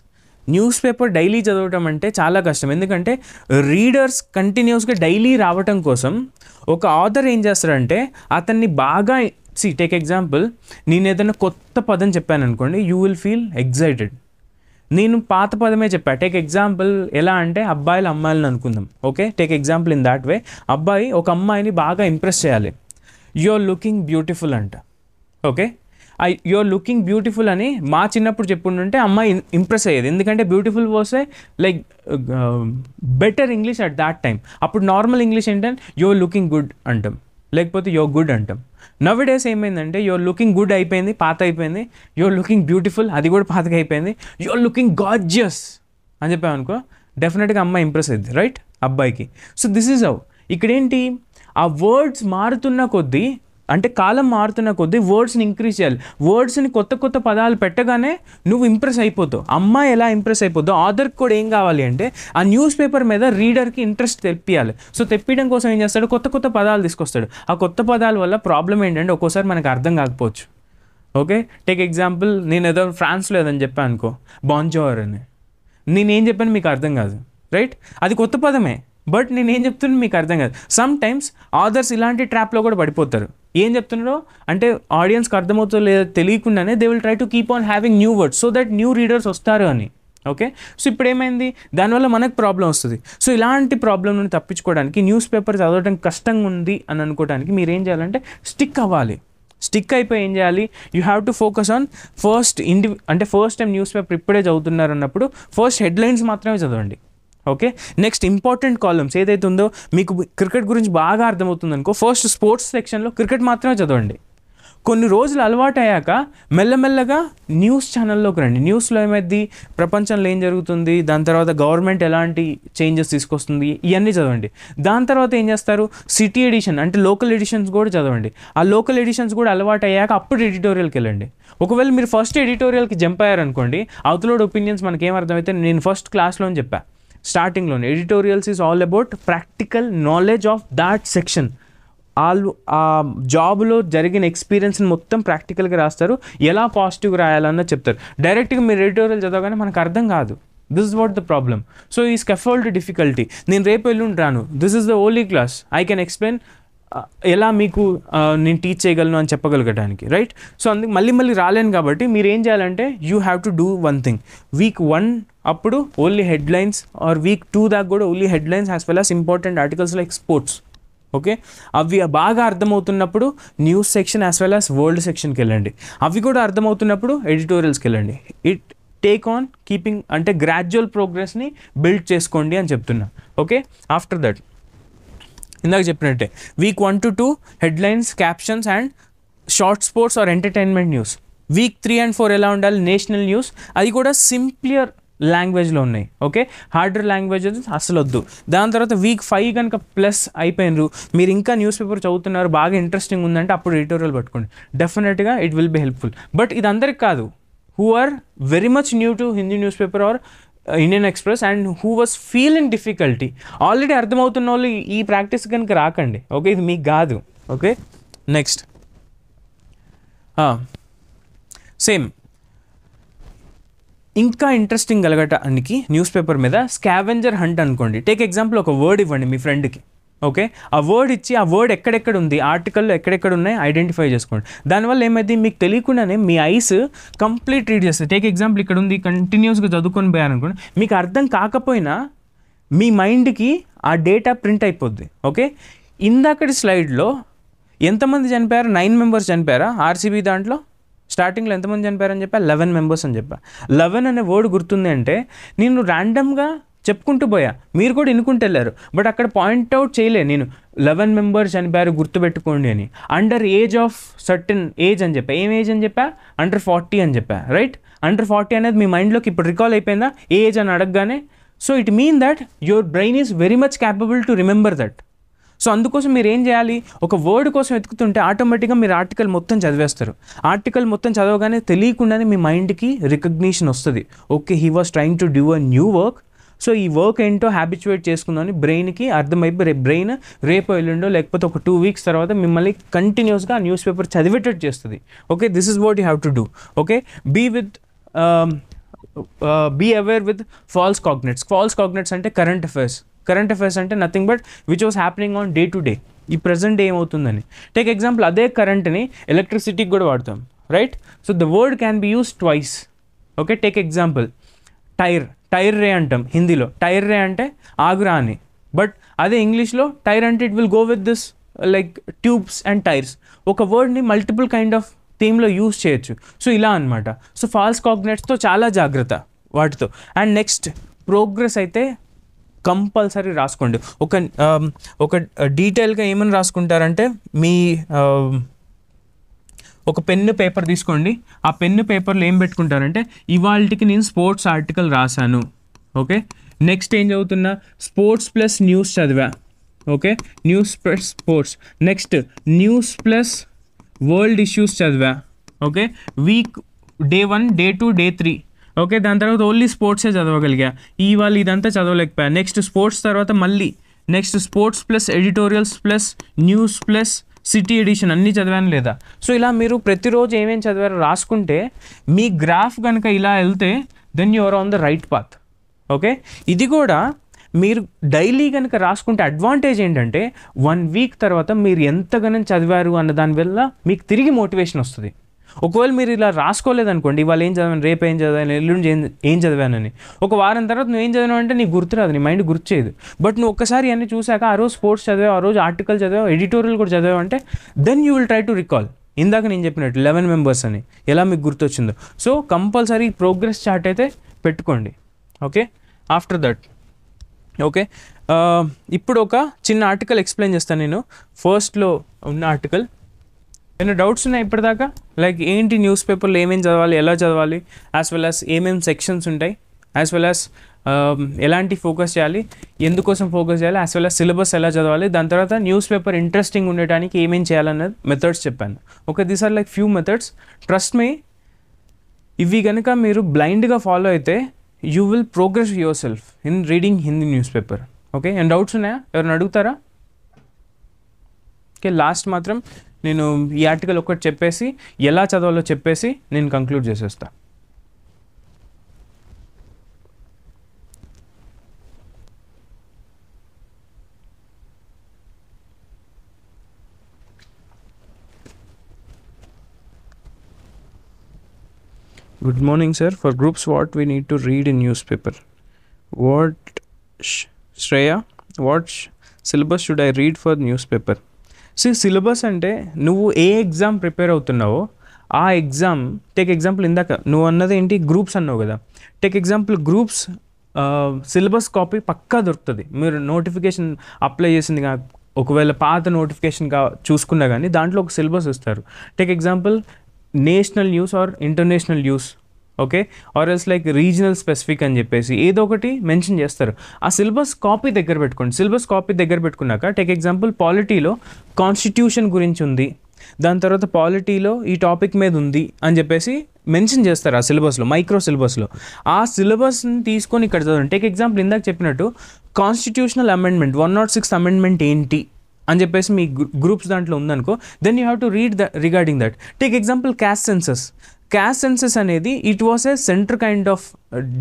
News paper daily చదవటం అంటే చాలా కష్టం. ఎందుకంటే రీడర్స్ కంటిన్యూస్గా డైలీ రావటం కోసం ఒక ఆథర్ ఏం చేస్తాడంటే అతన్ని బాగా టేక్ ఎగ్జాంపుల్, నేను ఏదైనా కొత్త పదం చెప్పాను అనుకోండి, యూ విల్ ఫీల్ ఎగ్జైటెడ్. నేను పాత పదమే చెప్పా. టేక్ ఎగ్జాంపుల్ ఎలా అంటే అబ్బాయిలు అమ్మాయిలను అనుకుందాం. Okay, take example in that way. అబ్బాయి ఒక అమ్మాయిని బాగా ఇంప్రెస్ చేయాలి. యు ఆర్ లుకింగ్ బ్యూటిఫుల్ అంట. Okay, you are looking beautiful అని మా చిన్నప్పుడు చెప్పుంటుంటే అమ్మాయి ఇంప్రెస్ అయ్యేది. ఎందుకంటే beautiful was like better English at that time. అప్పుడు నార్మల్ ఇంగ్లీష్ ఏంటంటే యు ఆర్ లుకింగ్ గుడ్ అంటాం, లేకపోతే యు ఆర్ గుడ్ అంటాం. నవ్ డేస్ ఏమైందంటే యు ఆర్ లుకింగ్ గుడ్ అయిపోయింది, పాత అయిపోయింది. యు ఆర్ లుకింగ్ బ్యూటిఫుల్, అది కూడా పాతగా అయిపోయింది. యు ఆర్ లుకింగ్ గార్జియస్ అని చెప్పామనుకో, డెఫినెట్గా అమ్మాయి ఇంప్రెస్ అయింది, రైట్, అబ్బాయికి. So this is how. ఇక్కడేంటి, ఆ వర్డ్స్ మారుతున్న కొద్దీ, అంటే కాలం మారుతున్న కొద్దీ వర్డ్స్ని ఇంక్రీజ్ చేయాలి. వర్డ్స్ని కొత్త పదాలు పెట్టగానే నువ్వు ఇంప్రెస్ అయిపోతావు. అమ్మాయి ఎలా ఇంప్రెస్ అయిపోతావు, ఆథర్కి కూడా ఏం కావాలి అంటే ఆ న్యూస్ పేపర్ మీద రీడర్కి ఇంట్రెస్ట్ తెప్పియాలి. సో తెప్పించడం కోసం ఏం చేస్తాడు, కొత్త పదాలు తీసుకొస్తాడు. ఆ కొత్త పదాల వల్ల ప్రాబ్లం ఏంటంటే ఒక్కోసారి మనకు అర్థం కాకపోవచ్చు. ఓకే, టేక్ ఎగ్జాంపుల్, నేను ఏదో ఫ్రాన్స్లో ఏదని చెప్పాను అనుకో, బాంజోర్ అని, నేనేం చెప్పాను మీకు అర్థం కాదు, రైట్. అది కొత్త పదమే, బట్ నేనేం చెప్తున్నా మీకు అర్థం కాదు. సమ్ టైమ్స్ ఆథర్స్ ఇలాంటి ట్రాప్లో కూడా పడిపోతారు. ఏం చెప్తున్నారో అంటే ఆడియన్స్కి అర్థమవుతుందో లేదో తెలియకుండానే they will try to keep on having new words so that new readers వస్తారు అని. ఓకే, సో ఇప్పుడు ఏమైంది, దానివల్ల మనకు ప్రాబ్లం వస్తుంది. సో ఇలాంటి ప్రాబ్లం నుండి తప్పించుకోవడానికి, న్యూస్ పేపర్ చదవడం కష్టంగా ఉంది అని అనుకోవడానికి మీరు ఏం చేయాలంటే స్టిక్ అవ్వాలి. స్టిక్ అయిపోయి ఏం చేయాలి, you have to focus on అంటే ఫస్ట్ టైం న్యూస్ పేపర్ ఇప్పుడే చదువుతున్నారు అన్నప్పుడు ఫస్ట్ హెడ్లైన్స్ మాత్రమే చదవండి. ఓకే, నెక్స్ట్ ఇంపార్టెంట్ కాలమ్స్ ఏదైతే ఉందో, మీకు క్రికెట్ గురించి బాగా అర్థమవుతుంది అనుకో, ఫస్ట్ స్పోర్ట్స్ సెక్షన్లో క్రికెట్ మాత్రమే చదవండి. కొన్ని రోజులు అలవాటు అయ్యాక మెల్లమెల్లగా న్యూస్ ఛానల్లోకి రండి. న్యూస్లో ఏమైంది, ప్రపంచంలో ఏం జరుగుతుంది, దాని తర్వాత గవర్నమెంట్ ఎలాంటి చేంజెస్ తీసుకొస్తుంది, ఇవన్నీ చదవండి. దాని తర్వాత ఏం చేస్తారు, సిటీ ఎడిషన్ అంటే లోకల్ ఎడిషన్స్ కూడా చదవండి. ఆ లోకల్ ఎడిషన్స్ కూడా అలవాటు అయ్యాక అప్పుడు ఎడిటోరియల్కి వెళ్ళండి. ఒకవేళ మీరు ఫస్ట్ ఎడిటోరియల్కి జంప్ అయ్యారనుకోండి, అవతలోడు ఒపీనియన్స్ మనకేం అర్థమైతే, నేను ఫస్ట్ క్లాస్లో చెప్పా స్టార్టింగ్లోనే, editorials is all about practical knowledge of that section. వాళ్ళు ఆ జాబ్లో జరిగిన ఎక్స్పీరియన్స్ని మొత్తం ప్రాక్టికల్గా రాస్తారు, ఎలా పాజిటివ్గా రాయాలన్నది చెప్తారు. డైరెక్ట్గా మీరు ఎడిటోరియల్ చదవగానే మనకు అర్థం కాదు. This is what the problem. So ఈ స్కెఫోల్డ్ డిఫికల్టీ, నేను రేపు ఎల్లుండి రాను, this is the only class I can explain ఎలా మీకు నేను టీచ్ చేయగలను అని చెప్పగలగడానికి, రైట్? సో అందుకు మళ్ళీ రాలేను కాబట్టి మీరు ఏం చేయాలంటే you have to do one thing. Week 1 అప్పుడు ఓన్లీ హెడ్లైన్స్, ఆర్ వీక్ 2 దాకా కూడా only headlines as well as important articles like sports. Okay, అవి బాగా అర్థమవుతున్నప్పుడు news section as well as world సెక్షన్కి వెళ్ళండి. అవి కూడా అర్థమవుతున్నప్పుడు ఎడిటోరియల్స్కి వెళ్ళండి. ఇట్ టేక్ ఆన్ కీపింగ్ అంటే గ్రాడ్యువల్ ప్రోగ్రెస్ని బిల్డ్ చేసుకోండి అని చెప్తున్నా. ఓకే, ఆఫ్టర్ దట్ ఇందాక చెప్పినట్టే week 1 to 2 headlines, captions and short sports or entertainment news. Week 3 and 4 ఎలా ఉండాలి, నేషనల్ న్యూస్, అది కూడా సింప్లియర్ లాంగ్వేజ్లో ఉన్నాయి. ఓకే, హార్డర్ లాంగ్వేజెస్ అసలు వద్దు. దాని తర్వాత వీక్ 5 కనుక ప్లస్ అయిపోయినారు, మీరు ఇంకా న్యూస్ పేపర్ చదువుతున్నారు, బాగా ఇంట్రెస్టింగ్ ఉందంటే అప్పుడు ఎడిటోరియల్ పట్టుకోండి. డెఫినెట్గా it will be helpful. But ఇది అందరికి కాదు, who are very much new to Hindi news paper or Indian Express and who was feeling difficulty. Already అర్థమవుతున్న వాళ్ళు ఈ ప్రాక్టీస్ కనుక రాకండి. ఓకే, ఇది మీకు కాదు. ఓకే, నెక్స్ట్ సేమ్ ఇంకా ఇంట్రెస్టింగ్ కలగటానికి న్యూస్ పేపర్ మీద స్కావెంజర్ హంట్ అనుకోండి. టేక్ ఎగ్జాంపుల్, ఒక వర్డ్ ఇవ్వండి మీ ఫ్రెండ్కి. ఓకే, ఆ వర్డ్ ఇచ్చి ఆ వర్డ్ ఎక్కడెక్కడ ఉంది, ఆర్టికల్లో ఎక్కడెక్కడ ఉన్నాయి ఐడెంటిఫై చేసుకోండి. దానివల్ల ఏమైంది, మీకు తెలియకుండానే మీ ఐస్ కంప్లీట్ రీడ్ చేస్తుంది. టేక్ ఎగ్జాంపుల్, ఇక్కడ ఉంది, కంటిన్యూస్గా చదువుకొని పోయారనుకోండి, మీకు అర్థం కాకపోయినా మీ మైండ్కి ఆ డేటా ప్రింట్ అయిపోద్ది. ఓకే, ఇందాకటి స్లైడ్లో ఎంతమంది చనిపోయారు, 9 members చనిపోయారా ఆర్సీబీ దాంట్లో. స్టార్టింగ్లో ఎంతమంది చనిపోయారని చెప్పా, 11 members అని చెప్పా. 11 అనే వర్డ్ గుర్తుంది అంటే నేను ర్యాండమ్గా చెప్పుకుంటూ పోయా, మీరు కూడా వినుకుంటూ వెళ్ళారు. బట్ అక్కడ పాయింట్అవుట్ చేయలే నేను 11 members చనిపోయారు గుర్తుపెట్టుకోండి అని. Under age of certain age అని చెప్పా. ఏం ఏజ్ అని చెప్పా, అండర్ 40 అని చెప్పా, రైట్? అండర్ 40 అనేది మీ మైండ్లోకి ఇప్పుడు రికాల్ అయిపోయిందా, ఏజ్ అని అడగగానే. So it mean that your brain is very much capable to remember that. So అందుకోసం మీరు ఏం చేయాలి, ఒక వర్డ్ కోసం వెతుకుతుంటే ఆటోమేటిక్గా మీరు ఆర్టికల్ మొత్తం చదివేస్తారు. ఆర్టికల్ మొత్తం చదవగానే తెలియకుండానే మీ మైండ్కి రికగ్నిషన్ వస్తుంది. Okay, he was trying to do a new work. So ఈ వర్క్ ఏంటో హ్యాబిచువేట్ చేసుకుందామని బ్రెయిన్కి అర్థమైపోయి బ్రెయిన్ రేపు ఎల్లుండో లేకపోతే ఒక 2 weeks తర్వాత మిమ్మల్ని కంటిన్యూస్గా న్యూస్ పేపర్ చదివేటట్టు చేస్తుంది. Okay, this is what you have to do. Okay, be aware with false cognates. False cognates అంటే కరెంట్ అఫైర్స్. కరెంట్ అఫైర్స్ అంటే nothing but which was happening on day to day, ఈ ప్రజెంట్ డే ఏమవుతుందని. టేక్ ఎగ్జాంపుల్, అదే కరెంట్ని ఎలక్ట్రిసిటీకి కూడా వాడతాం, right? So the word can be use twice. Okay, take example, టైర్ రే అంటాం హిందీలో. టైర్ రే అంటే ఆగురా అని. బట్ అదే ఇంగ్లీష్లో టైర్ అంటే it will go with this like tubes and tyres. ఒక వర్డ్ని మల్టిపుల్ కైండ్ ఆఫ్ థీమ్లో యూస్ చేయొచ్చు. సో ఇలా అనమాట. సో ఫాల్స్ కాగ్నెట్స్తో చాలా జాగ్రత్త వాటితో. అండ్ నెక్స్ట్ ప్రోగ్రెస్ అయితే కంపల్సరీ రాసుకోండి. ఒక డీటెయిల్గా ఏమని రాసుకుంటారంటే, మీ ఒక పెన్ను పేపర్ తీసుకోండి. ఆ పెన్ను పేపర్లో ఏం పెట్టుకుంటారంటే, ఇవాళకి నేను స్పోర్ట్స్ ఆర్టికల్ రాశాను. ఓకే, నెక్స్ట్ ఏం చదువుతున్నా, స్పోర్ట్స్ ప్లస్ న్యూస్ చదివా. Okay, news plus sports. Next news plus world issues చదివా. Okay, week day 1, day 2, day 3. Okay, దాని తర్వాత ఓన్లీ స్పోర్ట్సే చదవగలిగా. ఇవాళ ఇదంతా చదవలేకపోయా. నెక్స్ట్ స్పోర్ట్స్ తర్వాత మళ్ళీ next sports plus editorials plus news plus city edition అన్నీ చదివాను లేదా. సో ఇలా మీరు ప్రతిరోజు ఏమేమి చదివారో రాసుకుంటే మీ గ్రాఫ్ కనుక ఇలా వెళ్తే then you are on the right path. Okay, ఇది కూడా మీరు డైలీ కనుక రాసుకుంటే అడ్వాంటేజ్ ఏంటంటే 1 week తర్వాత మీరు ఎంతగానో చదివారు అన్న దానివల్ల మీకు తిరిగి మోటివేషన్ వస్తుంది. ఒకవేళ మీరు ఇలా రాసుకోలేదనుకోండి, ఇవాళ ఏం చదివాను, రేపు ఏం చదివాను, ఎల్లుండి ఏం చదివానని, ఒక వారం తర్వాత నువ్వు ఏం చదివావు అంటే నీకు గుర్తురాదు, నీ మైండ్ గుర్తు చేయదు. బట్ నువ్వు ఒక్కసారి అన్నీ చూసాక ఆ రోజు స్పోర్ట్స్ చదివావు, ఆ రోజు ఆర్టికల్ చదివావు, ఎడిటోరియల్ కూడా చదివావు అంటే then you will try to recall. ఇందాక నేను చెప్పినట్టు 11 members అని ఎలా మీకు గుర్తొచ్చిందో. సో కంపల్సరీ ప్రోగ్రెస్ చార్ట్ అయితే పెట్టుకోండి. ఓకే, ఆఫ్టర్ దట్ ఓకే, ఇప్పుడు ఒక చిన్న ఆర్టికల్ ఎక్స్ప్లెయిన్ చేస్తాను నేను. ఫస్ట్లో ఉన్న ఆర్టికల్ ఏమైనా డౌట్స్ ఉన్నాయి ఇప్పటిదాకా? లైక్ ఏంటి న్యూస్ పేపర్లో ఏమేమి చదవాలి, ఎలా చదవాలి, యాజ్ వెల్ యాజ్ ఏమేమి సెక్షన్స్ ఉంటాయి, యాజ్ వెల్ యాజ్ ఎలాంటి ఫోకస్ చేయాలి, ఎందుకోసం ఫోకస్ చేయాలి, యాజ్ వెల్ యాజ్ సిలబస్ ఎలా చదవాలి, దాని తర్వాత న్యూస్ పేపర్ ఇంట్రెస్టింగ్ ఉండటానికి ఏమేమి చేయాలన్నది మెథడ్స్ చెప్పాను. Okay, these are like few methods. Trust me, ఇవి కనుక మీరు బ్లైండ్గా ఫాలో అయితే you will progress yourself in reading Hindi news paper. Okay, ఏం డౌట్స్ ఉన్నాయా? ఎవరైనా అడుగుతారా? ఓకే, లాస్ట్ మాత్రం నేను ఈ ఆర్టికల్ ఒకటి చెప్పేసి ఎలా చదవాలో చెప్పేసి నేను కంక్లూడ్ చేసేస్తా. Good morning, sir. For groups, what we need to read in newspaper? What, Shreya, what syllabus should I read for newspaper? See, syllabus అంటే నువ్వు ఏ ఎగ్జామ్ ప్రిపేర్ అవుతున్నావో ఆ ఎగ్జామ్, టేక్ ఎగ్జాంపుల్ ఇందాక నువ్వు అన్నది ఏంటి, గ్రూప్స్ అన్నావు కదా, take example groups syllabus copy పక్కా దొరుకుతుంది. మీరు నోటిఫికేషన్ అప్లై చేసింది ఒకవేళ పాత నోటిఫికేషన్ చూసుకున్నా కానీ దాంట్లో ఒక సిలబస్ ఇస్తారు. Take example national news or international news, okay, or else like regional specific అని చెప్పేసి ఏదో ఒకటి మెన్షన్ చేస్తారు. ఆ సిలబస్ కాపీ దగ్గర పెట్టుకోండి. సిలబస్ కాపీ దగ్గర పెట్టుకున్నాక టేక్ ఎగ్జాంపుల్ పాలిటీలో కాన్స్టిట్యూషన్ గురించి ఉంది, దాని తర్వాత పాలిటీలో ఈ టాపిక్ మీద ఉంది అని చెప్పేసి మెన్షన్ చేస్తారు ఆ సిలబస్లో, మైక్రో సిలబస్లో. ఆ సిలబస్ని తీసుకొని ఇక్కడ చదవండి. టేక్ ఎగ్జాంపుల్ ఇందాక చెప్పినట్టు కాన్స్టిట్యూషనల్ అమెండ్మెంట్ 106th అమెండ్మెంట్ ఏంటి అని చెప్పేసి మీ గ్రూప్స్ దాంట్లో ఉందనుకో, then you have to read regarding that. Take example caste census. Caste census అనేది it was a centre kind of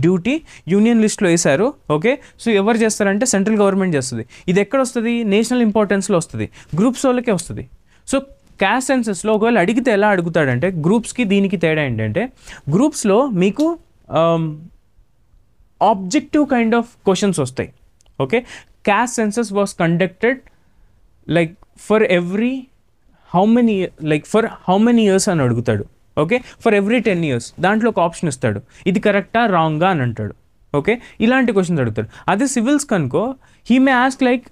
duty, union లిస్ట్లో వేశారు. ఓకే, సో ఎవరు చేస్తారంటే సెంట్రల్ గవర్నమెంట్ చేస్తుంది. ఇది ఎక్కడ వస్తుంది? నేషనల్ ఇంపార్టెన్స్లో వస్తుంది, గ్రూప్స్ వాళ్ళకే వస్తుంది. సో క్యాస్ట్ సెన్సస్లో ఒకవేళ అడిగితే ఎలా అడుగుతాడంటే, గ్రూప్స్కి దీనికి తేడా ఏంటంటే గ్రూప్స్లో మీకు ఆబ్జెక్టివ్ కైండ్ ఆఫ్ క్వశ్చన్స్ వస్తాయి. Okay, caste census was conducted like for every how many years అని అడుగుతాడు. ఓకే, ఫర్ ఎవ్రీ 10 years దాంట్లో ఒక ఆప్షన్ ఇస్తాడు, ఇది కరెక్టా రాంగా అని అంటాడు. ఓకే, ఇలాంటి క్వశ్చన్స్ అడుగుతాడు. అదే సివిల్స్ కనుకో he may ask like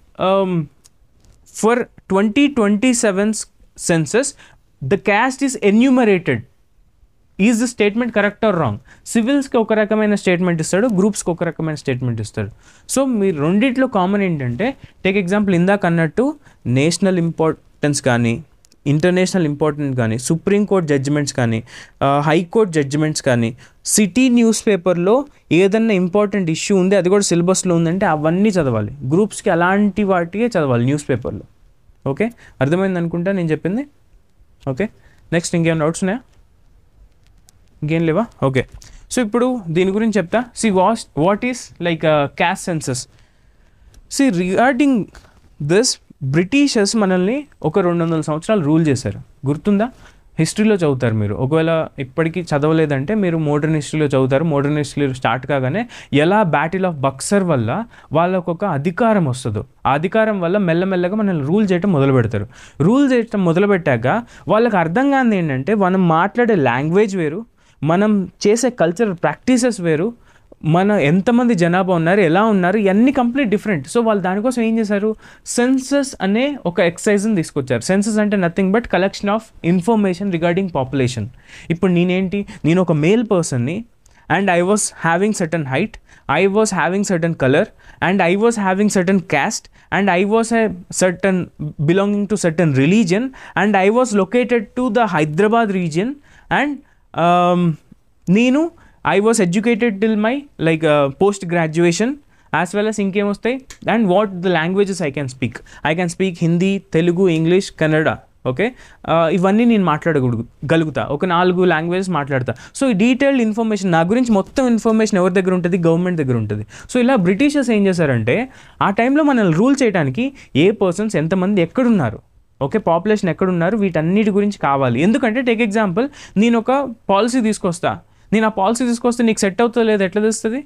for 2027 census the caste is enumerated, is the statement correct or wrong. సివిల్స్కి ఒక రకమైన స్టేట్మెంట్ ఇస్తాడు, గ్రూప్స్కి ఒక రకమైన స్టేట్మెంట్ ఇస్తాడు. సో మీరు రెండిట్లో కామన్ ఏంటంటే, టేక్ ఎగ్జాంపుల్ ఇందాక అన్నట్టు నేషనల్ ఇంపార్టెన్స్ కానీ, ఇంటర్నేషనల్ ఇంపార్టెన్స్ కానీ, సుప్రీంకోర్టు జడ్జిమెంట్స్ కానీ, హైకోర్టు జడ్జిమెంట్స్ కానీ, సిటీ న్యూస్ పేపర్లో ఏదన్నా ఇంపార్టెంట్ ఇష్యూ ఉంది అది కూడా సిలబస్లో ఉందంటే అవన్నీ చదవాలి. గ్రూప్స్కి అలాంటి వాటికే చదవాలి న్యూస్ పేపర్లో. ఓకే, అర్థమైంది అనుకుంటా నేను చెప్పింది. ఓకే, నెక్స్ట్ ఇంకేమైనా డౌట్స్ ఉన్నాయా? ఇంకేం లేవా? ఓకే, సో ఇప్పుడు దీని గురించి చెప్తా. See what is like caste census. See regarding this, Britishers మనల్ని ఒక 200 సంవత్సరాలు రూల్ చేశారు. గుర్తుందా? హిస్టరీలో చదువుతారు మీరు. ఒకవేళ ఇప్పటికీ చదవలేదంటే మీరు మోడర్న్ హిస్టరీలో చదువుతారు. మోడర్న్ హిస్టరీలో స్టార్ట్ కాగానే ఎలా బ్యాటిల్ ఆఫ్ బక్సర్ వల్ల వాళ్ళకు ఒక అధికారం వస్తుందో, ఆ అధికారం వల్ల మెల్లమెల్లగా మనల్ని రూల్ చేయటం మొదలు పెడతారు. రూల్ చేయటం మొదలుపెట్టాక వాళ్ళకి అర్థం కానిది ఏంటంటే, మనం మాట్లాడే లాంగ్వేజ్ వేరు, మనం చేసే కల్చరల్ ప్రాక్టీసెస్ వేరు, మన ఎంతమంది జనాభా ఉన్నారు, ఎలా ఉన్నారు, ఇవన్నీ కంప్లీట్ డిఫరెంట్. సో వాళ్ళు దానికోసం ఏం చేశారు, సెన్సస్ అనే ఒక ఎక్సర్సైజ్ని తీసుకొచ్చారు. సెన్సస్ అంటే nothing but collection of information regarding population. ఇప్పుడు నేను ఒక మేల్ పర్సన్ని, and I was having certain height, I was having certain color, and I was having certain caste, and I was a certain belonging to certain religion, and I was located to the Hyderabad region, and I was educated till my post graduation, as well as ఇంకేం వస్తాయి, and what the languages I can speak Hindi, Telugu, English, Kannada. Okay, ఇవన్నీ నేను మాట్లాడగలుగుతా, ఒక 4 లాంగ్వేజెస్ మాట్లాడతా. సో ఈ డీటెయిల్డ్ ఇన్ఫర్మేషన్ నా గురించి మొత్తం ఇన్ఫర్మేషన్ ఎవరి దగ్గర ఉంటుంది, గవర్నమెంట్ దగ్గర ఉంటుంది. సో ఇలా బ్రిటిషర్స్ ఏం చేశారంటే, ఆ టైంలో మనల్ని రూల్ చేయడానికి ఏ పర్సన్స్ ఎంతమంది ఎక్కడున్నారు, ఓకే, పాపులేషన్ ఎక్కడున్నారు, వీటన్నిటి గురించి కావాలి. ఎందుకంటే టేక్ ఎగ్జాంపుల్, నేను ఒక పాలసీ తీసుకొస్తా, నేను ఆ పాలసీ తీసుకొస్తే నీకు సెట్ అవుతుందో లేదో ఎట్లా తెలుస్తుంది?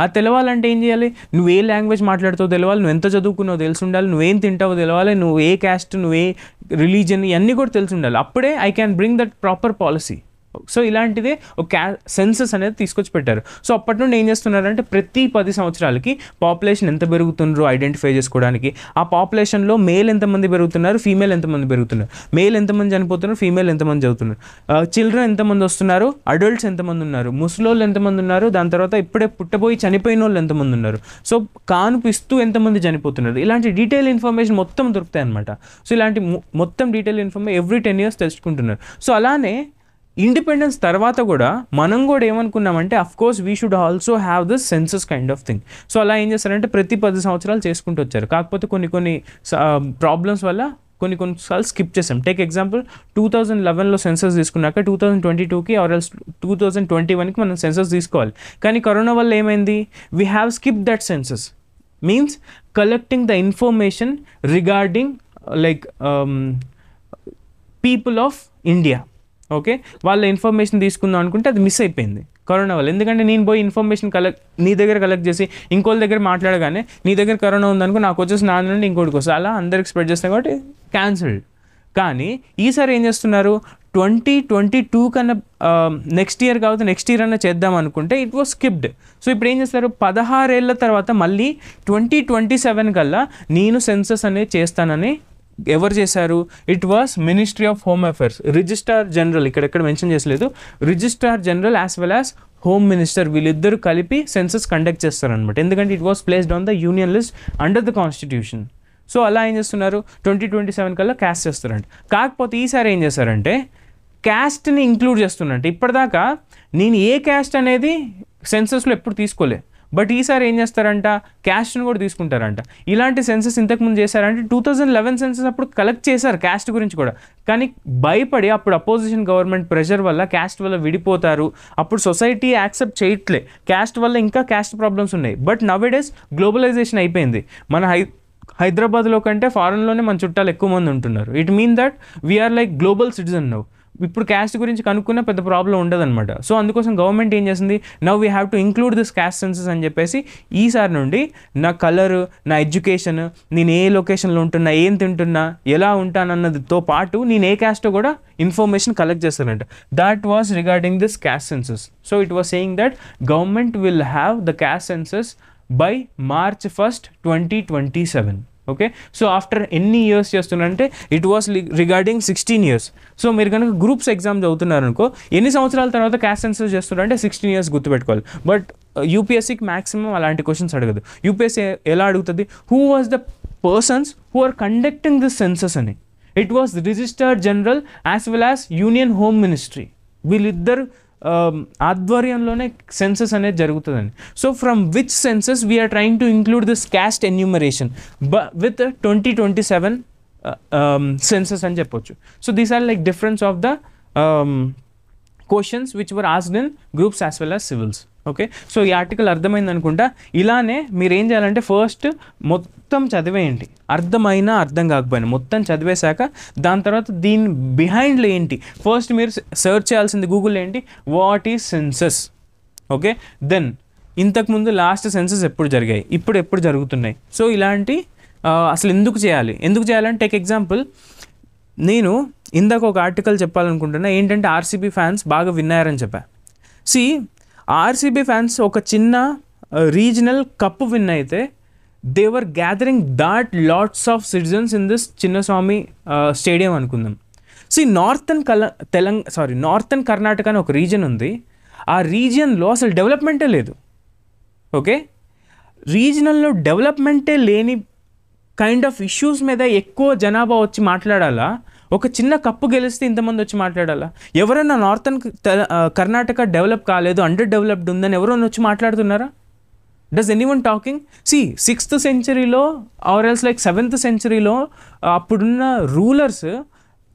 అది తెలవాలంటే ఏం చేయాలి, నువ్వు ఏ లాంగ్వేజ్ మాట్లాడుతావో తెలవాలి, నువ్వు ఎంత చదువుకున్నావో తెలిసి ఉండాలి, నువ్వేం తింటావో తెలవాలి, నువ్వు ఏ క్యాస్ట్, నువ్వు ఏ రిలీజన్, ఇవన్నీ కూడా తెలిసి ఉండాలి. అప్పుడే I can bring that proper policy. So ఇలాంటిదే ఒక సెన్సస్ అనేది తీసుకొచ్చి పెట్టారు. సో అప్పటి నుండి ఏం చేస్తున్నారంటే ప్రతి 10 సంవత్సరాలకి పాపులేషన్ ఎంత పెరుగుతున్నారో ఐడెంటిఫై చేసుకోవడానికి, ఆ పాపులేషన్లో మేల్ ఎంతమంది పెరుగుతున్నారు, ఫీమేల్ ఎంతమంది పెరుగుతున్నారు, మేల్ ఎంతమంది చనిపోతున్నారు, ఫీమేల్ ఎంతమంది చదువుతున్నారు, చిల్డ్రన్ ఎంతమంది వస్తున్నారు, అడల్ట్స్ ఎంతమంది ఉన్నారు, ముసలోళ్ళు ఎంతమంది ఉన్నారు, దాని తర్వాత ఇప్పుడే పుట్టబోయి చనిపోయిన వాళ్ళు ఎంతమంది ఉన్నారు, సో కానుపిస్తూ ఎంతమంది చనిపోతున్నారు, ఇలాంటి డీటెయిల్ ఇన్ఫర్మేషన్ మొత్తం దొరుకుతాయి అనమాట. సో ఇలాంటి మొత్తం డీటెయిల్ ఇన్ఫర్మేషన్ ఎవ్రీ 10 years తెలుసుకుంటున్నారు. సో అలానే ఇండిపెండెన్స్ తర్వాత కూడా మనం కూడా ఏమనుకున్నామంటే of course we should also have this census kind of thing. So అలా ఏం చేస్తారంటే ప్రతి 10 సంవత్సరాలు చేసుకుంటూ వచ్చారు. కాకపోతే కొన్ని ప్రాబ్లమ్స్ వల్ల కొన్నిసార్లు స్కిప్ చేసాం. టేక్ ఎగ్జాంపుల్ 2011లో సెన్సస్ తీసుకున్నాక 2022కి ఆర్ ఎల్స్ 2021కి మనం సెన్సస్ తీసుకోవాలి. కానీ కరోనా వల్ల ఏమైంది, we have skip that census, means collecting the information regarding like people of India. Okay, వాళ్ళ ఇన్ఫర్మేషన్ తీసుకుందాం అనుకుంటే అది మిస్ అయిపోయింది కరోనా వల్ల. ఎందుకంటే నేను పోయి ఇన్ఫర్మేషన్ నీ దగ్గర కలెక్ట్ చేసి ఇంకోళ్ళ దగ్గర మాట్లాడగానే నీ దగ్గర కరోనా ఉందనుకో నాకు వచ్చేసి నా నుండి ఇంకోటికి వస్తుంది, అలా అందరికి స్ప్రెడ్ చేస్తాయి కాబట్టి క్యాన్సిల్డ్. కానీ ఈసారి ఏం చేస్తున్నారు, 2022 కన్నా నెక్స్ట్ ఇయర్ కావచ్చు, నెక్స్ట్ ఇయర్ అన్నా చేద్దాం అనుకుంటే ఇట్ వాస్ స్కిప్డ్. సో ఇప్పుడు ఏం చేస్తారు, 16 ఏళ్ళ తర్వాత మళ్ళీ 2027 కల్లా నేను సెన్సస్ అనేది చేస్తానని ఎవరు చేశారు, it was Ministry of Home Affairs, Registrar General, ఇక్కడెక్కడ మెన్షన్ చేసలేదు, Registrar General as well as home minister వీళ్ళిద్దరు కలిపి సెన్సస్ కండక్ట్ చేస్తారనమాట. ఎందుకంటే it was placed on the union list under the constitution. So అలా ఏం చేస్తున్నారు, 2027 కల్లా క్యాస్ట్ చేస్తారంట. కాకపోతే ఈసారి ఏం చేస్తారంటే క్యాస్ట్ని ఇంక్లూడ్ చేస్తున్నట్టు. ఇప్పటిదాకా నేను ఏ క్యాస్ట్ అనేది సెన్సస్లో ఎప్పుడు తీసుకోలే, బట్ ఈసారి ఏం చేస్తారంట, క్యాస్ట్ని కూడా తీసుకుంటారంట. ఇలాంటి సెన్సస్ ఇంతకుముందు చేశారంటే 2011 సెన్సస్ అప్పుడు కలెక్ట్ చేశారు క్యాస్ట్ గురించి కూడా, కానీ భయపడి అప్పుడు అపోజిషన్ గవర్నమెంట్ ప్రెషర్ వల్ల క్యాస్ట్ వల్ల విడిపోతారు, అప్పుడు సొసైటీ యాక్సెప్ట్ చేయట్లే, క్యాస్ట్ వల్ల ఇంకా క్యాస్ట్ ప్రాబ్లమ్స్ ఉన్నాయి. బట్ నవేడేస్ గ్లోబలైజేషన్ అయిపోయింది, మన హైదరాబాద్లో కంటే ఫారెన్లోనే మన చుట్టాలు ఎక్కువ మంది ఉంటున్నారు. It mean that we're like global citizen now. ఇప్పుడు క్యాస్ట్ గురించి కనుక్కున్న పెద్ద ప్రాబ్లం ఉండదన్నమాట. సో అందుకోసం గవర్నమెంట్ ఏం చేసింది, now we have to include this caste census అని చెప్పేసి ఈసారి నుండి నా కలర్, నా ఎడ్యుకేషన్, నేను ఏ లొకేషన్లో ఉంటున్నా, ఏం తింటున్నా, ఎలా ఉంటానన్నదితో పాటు నేను ఏ క్యాస్టో కూడా ఇన్ఫర్మేషన్ కలెక్ట్ చేస్తారంట. That was regarding this caste census. So it was saying that government will have the cast census by March 1st, 2027. Okay, so after ఎన్ని ఇయర్స్ చేస్తున్నారంటే it was regarding 16 years. So మీరు కనుక గ్రూప్స్ ఎగ్జామ్ చదువుతున్నారు అనుకో, ఎన్ని సంవత్సరాల తర్వాత క్యాస్ట్ సెన్సస్ చేస్తున్నారంటే 16 years గుర్తుపెట్టుకోవాలి. బట్ యూపీఎస్సీకి మ్యాక్సిమం అలాంటి క్వశ్చన్స్ అడగదు. యూపీఎస్సీ ఎలా అడుగుతుంది, who was the persons who are conducting this census అని. It was Registrar General as well as union home ministry, వీళ్ళిద్దరు ఆధ్వర్యంలోనే సెన్సస్ అనేది జరుగుతుందండి. So from which census we are trying to include this caste enumeration with 2027 census అని చెప్పొచ్చు. So these are like difference of the questions which were asked in groups as well as civils. Okay, so ఈ ఆర్టికల్ అర్థమైంది అనుకుంటా. ఇలానే మీరు ఏం చేయాలంటే ఫస్ట్ మొత్తం చదివేయండి, అర్థమైనా అర్థం కాకపోయినా మొత్తం చదివేశాక దాని తర్వాత దీని బిహైండ్లో ఏంటి ఫస్ట్ మీరు సెర్చ్ చేయాల్సింది గూగుల్ ఏంటి, what is census. Okay, then ఇంతకుముందు లాస్ట్ సెన్సస్ ఎప్పుడు జరిగాయి, ఇప్పుడు ఎప్పుడు జరుగుతున్నాయి, సో ఇలాంటి అసలు ఎందుకు చేయాలంటే టేక్ ఎగ్జాంపుల్, నేను ఇందాక ఒక ఆర్టికల్ చెప్పాలనుకుంటున్నా ఏంటంటే ఆర్సీబీ ఫ్యాన్స్ బాగా విన్నారని చెప్పా. ఆర్సీబీ ఫ్యాన్స్ ఒక చిన్న రీజనల్ కప్ విన్ అయితే they were gathering that lots of citizens in this Chinnaswamy stadium అనుకుందాం. నార్థన్ కర్ణాటక అని ఒక రీజన్ ఉంది, ఆ రీజియన్లో అసలు డెవలప్మెంటే లేదు. ఓకే, రీజనల్లో డెవలప్మెంటే లేని కైండ్ ఆఫ్ ఇష్యూస్ మీద ఎక్కువ జనాభా వచ్చి మాట్లాడాలా, ఒక చిన్న కప్పు గెలిస్తే ఇంతమంది వచ్చి మాట్లాడాలా? ఎవరైనా నార్థన్ కర్ణాటక డెవలప్ కాలేదు, అండర్ డెవలప్డ్ ఉందని ఎవరైనా వచ్చి మాట్లాడుతున్నారా? Does anyone talking? 6th centuryలో ఆర్ ఎల్స్ లైక్ 7th centuryలో అప్పుడున్న రూలర్స్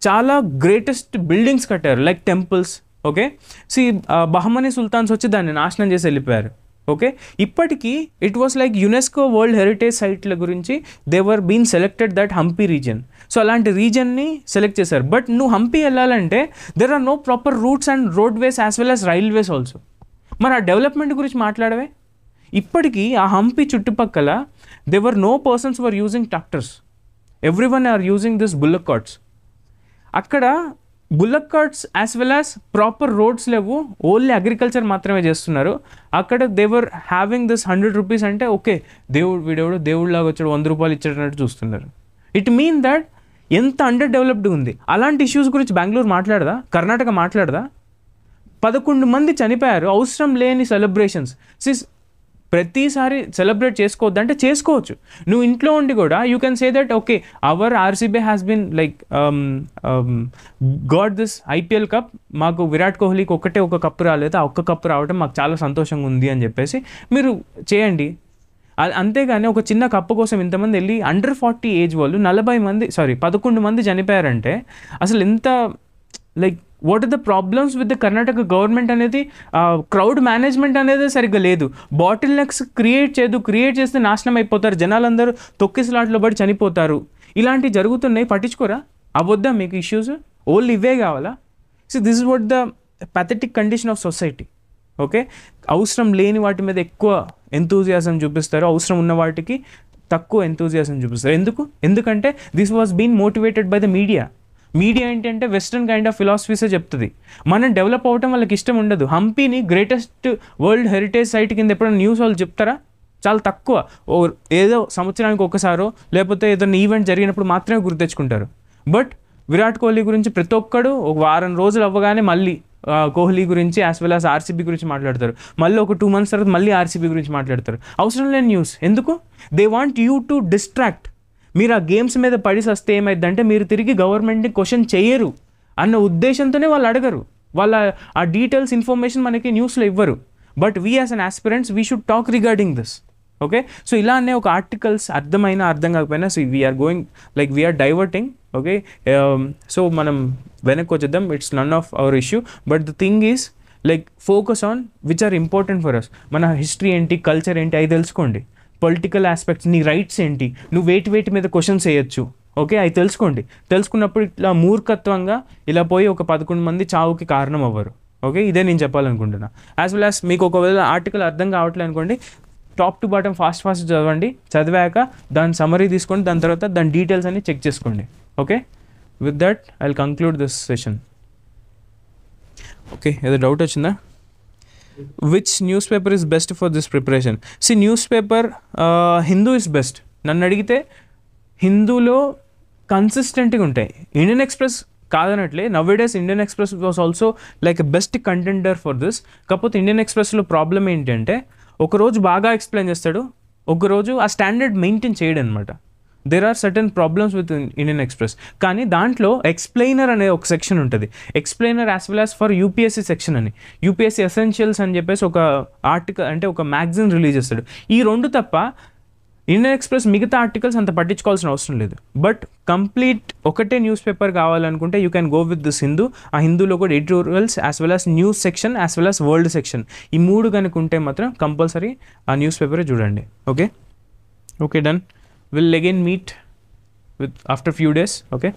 చాలా గ్రేటెస్ట్ బిల్డింగ్స్ కట్టారు, like temples. Okay, Bahmani sultans వచ్చి దాన్ని నాశనం చేసి వెళ్ళిపోయారు. ఓకే, ఇప్పటికీ it was like UNESCO world heritage సైట్ల గురించి they were been selected that Hampi region. So అలాంటి రీజన్ని సెలెక్ట్ చేశారు. బట్ నువ్వు హంపీ వెళ్ళాలంటే there are no proper roots and roadways as well as railways also. మరి ఆ డెవలప్మెంట్ గురించి మాట్లాడవే. ఇప్పటికీ ఆ హంపీ చుట్టుపక్కల they were no persons were using tractors, every one are using this bullock carts. అక్కడ bullock carts as well as proper roads లేవు, ఓన్లీ అగ్రికల్చర్ మాత్రమే చేస్తున్నారు. అక్కడ దేవర్ హ్యావింగ్ దిస్ 100 రూపీస్ అంటే ఓకే వీడెవడు దేవుడిలాగా వచ్చాడు 100 రూపాయలు ఇచ్చేటట్టు చూస్తున్నారు. ఇట్ మీన్ దట్ ఎంత అండర్ డెవలప్డ్ ఉంది. అలాంటి ఇష్యూస్ గురించి బెంగళూరు మాట్లాడదా, కర్ణాటక మాట్లాడదా? 11 మంది చనిపోయారు, అవసరం లేని సెలబ్రేషన్స్. ప్రతిసారి సెలబ్రేట్ చేసుకోవద్దు అంటే చేసుకోవచ్చు. నువ్వు ఇంట్లో ఉండి కూడా you can say that okay our RCB has been like got this IPL cup, మాకు విరాట్ కోహ్లీకి ఒక కప్పు రాలేదు, ఆ ఒక్క కప్పు రావడం మాకు చాలా సంతోషంగా ఉంది అని చెప్పేసి మీరు చేయండి. అంతేగాని ఒక చిన్న కప్పు కోసం ఇంతమంది వెళ్ళి అండర్ 40 ఏజ్ వాళ్ళు 11 మంది చనిపోయారంటే అసలు ఎంత like what are the problems with the Karnataka government అనేది, క్రౌడ్ మేనేజ్మెంట్ అనేది సరిగ్గా లేదు. బాటిల్ నెక్స్ క్రియేట్ చేస్తే నాశనం అయిపోతారు, జనాలందరూ తొక్కిసలాట్లో పడి చనిపోతారు. ఇలాంటివి జరుగుతున్నాయి, పట్టించుకోరా? అవద్దా మీకు ఇష్యూస్? ఓన్లీ ఇవే కావాలా? So this is what the pathetic condition of society. Okay, అవసరం లేని వాటి మీద ఎక్కువ ఎంతూజియాజం చూపిస్తారు, అవసరం ఉన్న వాటికి తక్కువ ఎంతూజియాజం చూపిస్తారు. ఎందుకంటే this was been motivated by the media. Media ఏంటంటే వెస్ట్రన్ కైండ్ ఆఫ్ ఫిలాసఫీసే చెప్తుంది, మనం డెవలప్ అవ్వటం వాళ్ళకి ఇష్టం ఉండదు. హంపీని గ్రేటెస్ట్ వరల్డ్ హెరిటేజ్ సైట్ కింద ఎప్పుడైనా న్యూస్ వాళ్ళు చెప్తారా? చాలా తక్కువ, ఏదో సంవత్సరానికి ఒకసారో లేకపోతే ఏదైనా ఈవెంట్ జరిగినప్పుడు మాత్రమే గుర్తెచ్చుకుంటారు. బట్ విరాట్ కోహ్లీ గురించి ప్రతి ఒక్కడు ఒక వారం రోజులు అవ్వగానే మళ్ళీ కోహ్లీ గురించి యాజ్ వెల్ యాజ్ ఆర్సీబీ గురించి మాట్లాడతారు, మళ్ళీ ఒక 2 months తర్వాత మళ్ళీ ఆర్సీబీ గురించి మాట్లాడతారు. అవసరం లేని న్యూస్ ఎందుకు? They want you to distract. మీరు ఆ గేమ్స్ మీద పడి వస్తే ఏమైందంటే మీరు తిరిగి గవర్నమెంట్ని క్వశ్చన్ చేయరు అన్న ఉద్దేశంతోనే వాళ్ళు అడగరు, వాళ్ళ ఆ డీటెయిల్స్ ఇన్ఫర్మేషన్ మనకి న్యూస్లో ఇవ్వరు. But we as an aspirants we should talk regarding this. Okay, so ఇలానే ఒక ఆర్టికల్స్ అర్థం కాకపోయినా so we're going like we're diverting. Okay, so మనం వెనక్కి వచ్చేద్దాం, it's none of our issue. But the thing is like focus on which are important for us. మన హిస్టరీ ఏంటి, కల్చర్ ఏంటి అవి తెలుసుకోండి. పొలిటికల్ ఆస్పెక్ట్స్, నీ రైట్స్ ఏంటి, నువ్వు వేటి మీద క్వశ్చన్స్ వేయచ్చు. ఓకే, అవి తెలుసుకోండి. తెలుసుకున్నప్పుడు ఇట్లా మూర్ఖత్వంగా ఇలా పోయి ఒక 11 మంది చావుకి కారణం అవ్వరు. ఓకే, ఇదే నేను చెప్పాలనుకుంటున్నా. యాజ్ వెల్ యాజ్ మీకు ఒకవేళ ఆర్టికల్ అర్థం కావట్లేదు అనుకోండి, టాప్ టు బాటమ్ ఫాస్ట్ చదవండి. చదివాక దాని సమరీ తీసుకోండి, దాని తర్వాత దాని డీటెయిల్స్ అన్ని చెక్ చేసుకోండి. Okay, with that I will conclude this session. Okay, ఏదో డౌట్ వచ్చిందా? Which news paper is best for this preparation? News paper Hindu is best. నన్ను అడిగితే హిందూలో కన్సిస్టెంట్గా ఉంటాయి. ఇండియన్ ఎక్స్ప్రెస్ కాదనట్లే, nowadays Indian Express was also like best contender for this. కాకపోతే ఇండియన్ ఎక్స్ప్రెస్లో ప్రాబ్లం ఏంటంటే ఒకరోజు బాగా ఎక్స్ప్లెయిన్ చేస్తాడు, ఒకరోజు ఆ స్టాండర్డ్ మెయింటైన్ చేయడం అనమాట. There are certain problems with Indian Express. కానీ దాంట్లో ఎక్స్ప్లెయినర్ అనే ఒక సెక్షన్ ఉంటుంది, explainer as well as for UPSC section అని, యూపీఎస్సీ ఎసెన్షియల్స్ అని చెప్పేసి ఒక ఆర్టికల్ అంటే ఒక మ్యాగజైన్ రిలీజ్ చేస్తాడు. ఈ 2 తప్ప ఇండియన్ ఎక్స్ప్రెస్ మిగతా ఆర్టికల్స్ అంత పట్టించుకోవాల్సిన అవసరం లేదు. బట్ కంప్లీట్ ఒకటే న్యూస్ పేపర్ కావాలనుకుంటే you can go with this Hindu. ఆ హిందూలో కూడా editorials as well as news section as well as world section, ఈ 3 కనుక ఉంటే మాత్రం కంపల్సరీ ఆ న్యూస్ పేపరే చూడండి. Okay, done. Will again meet with after few days. Okay.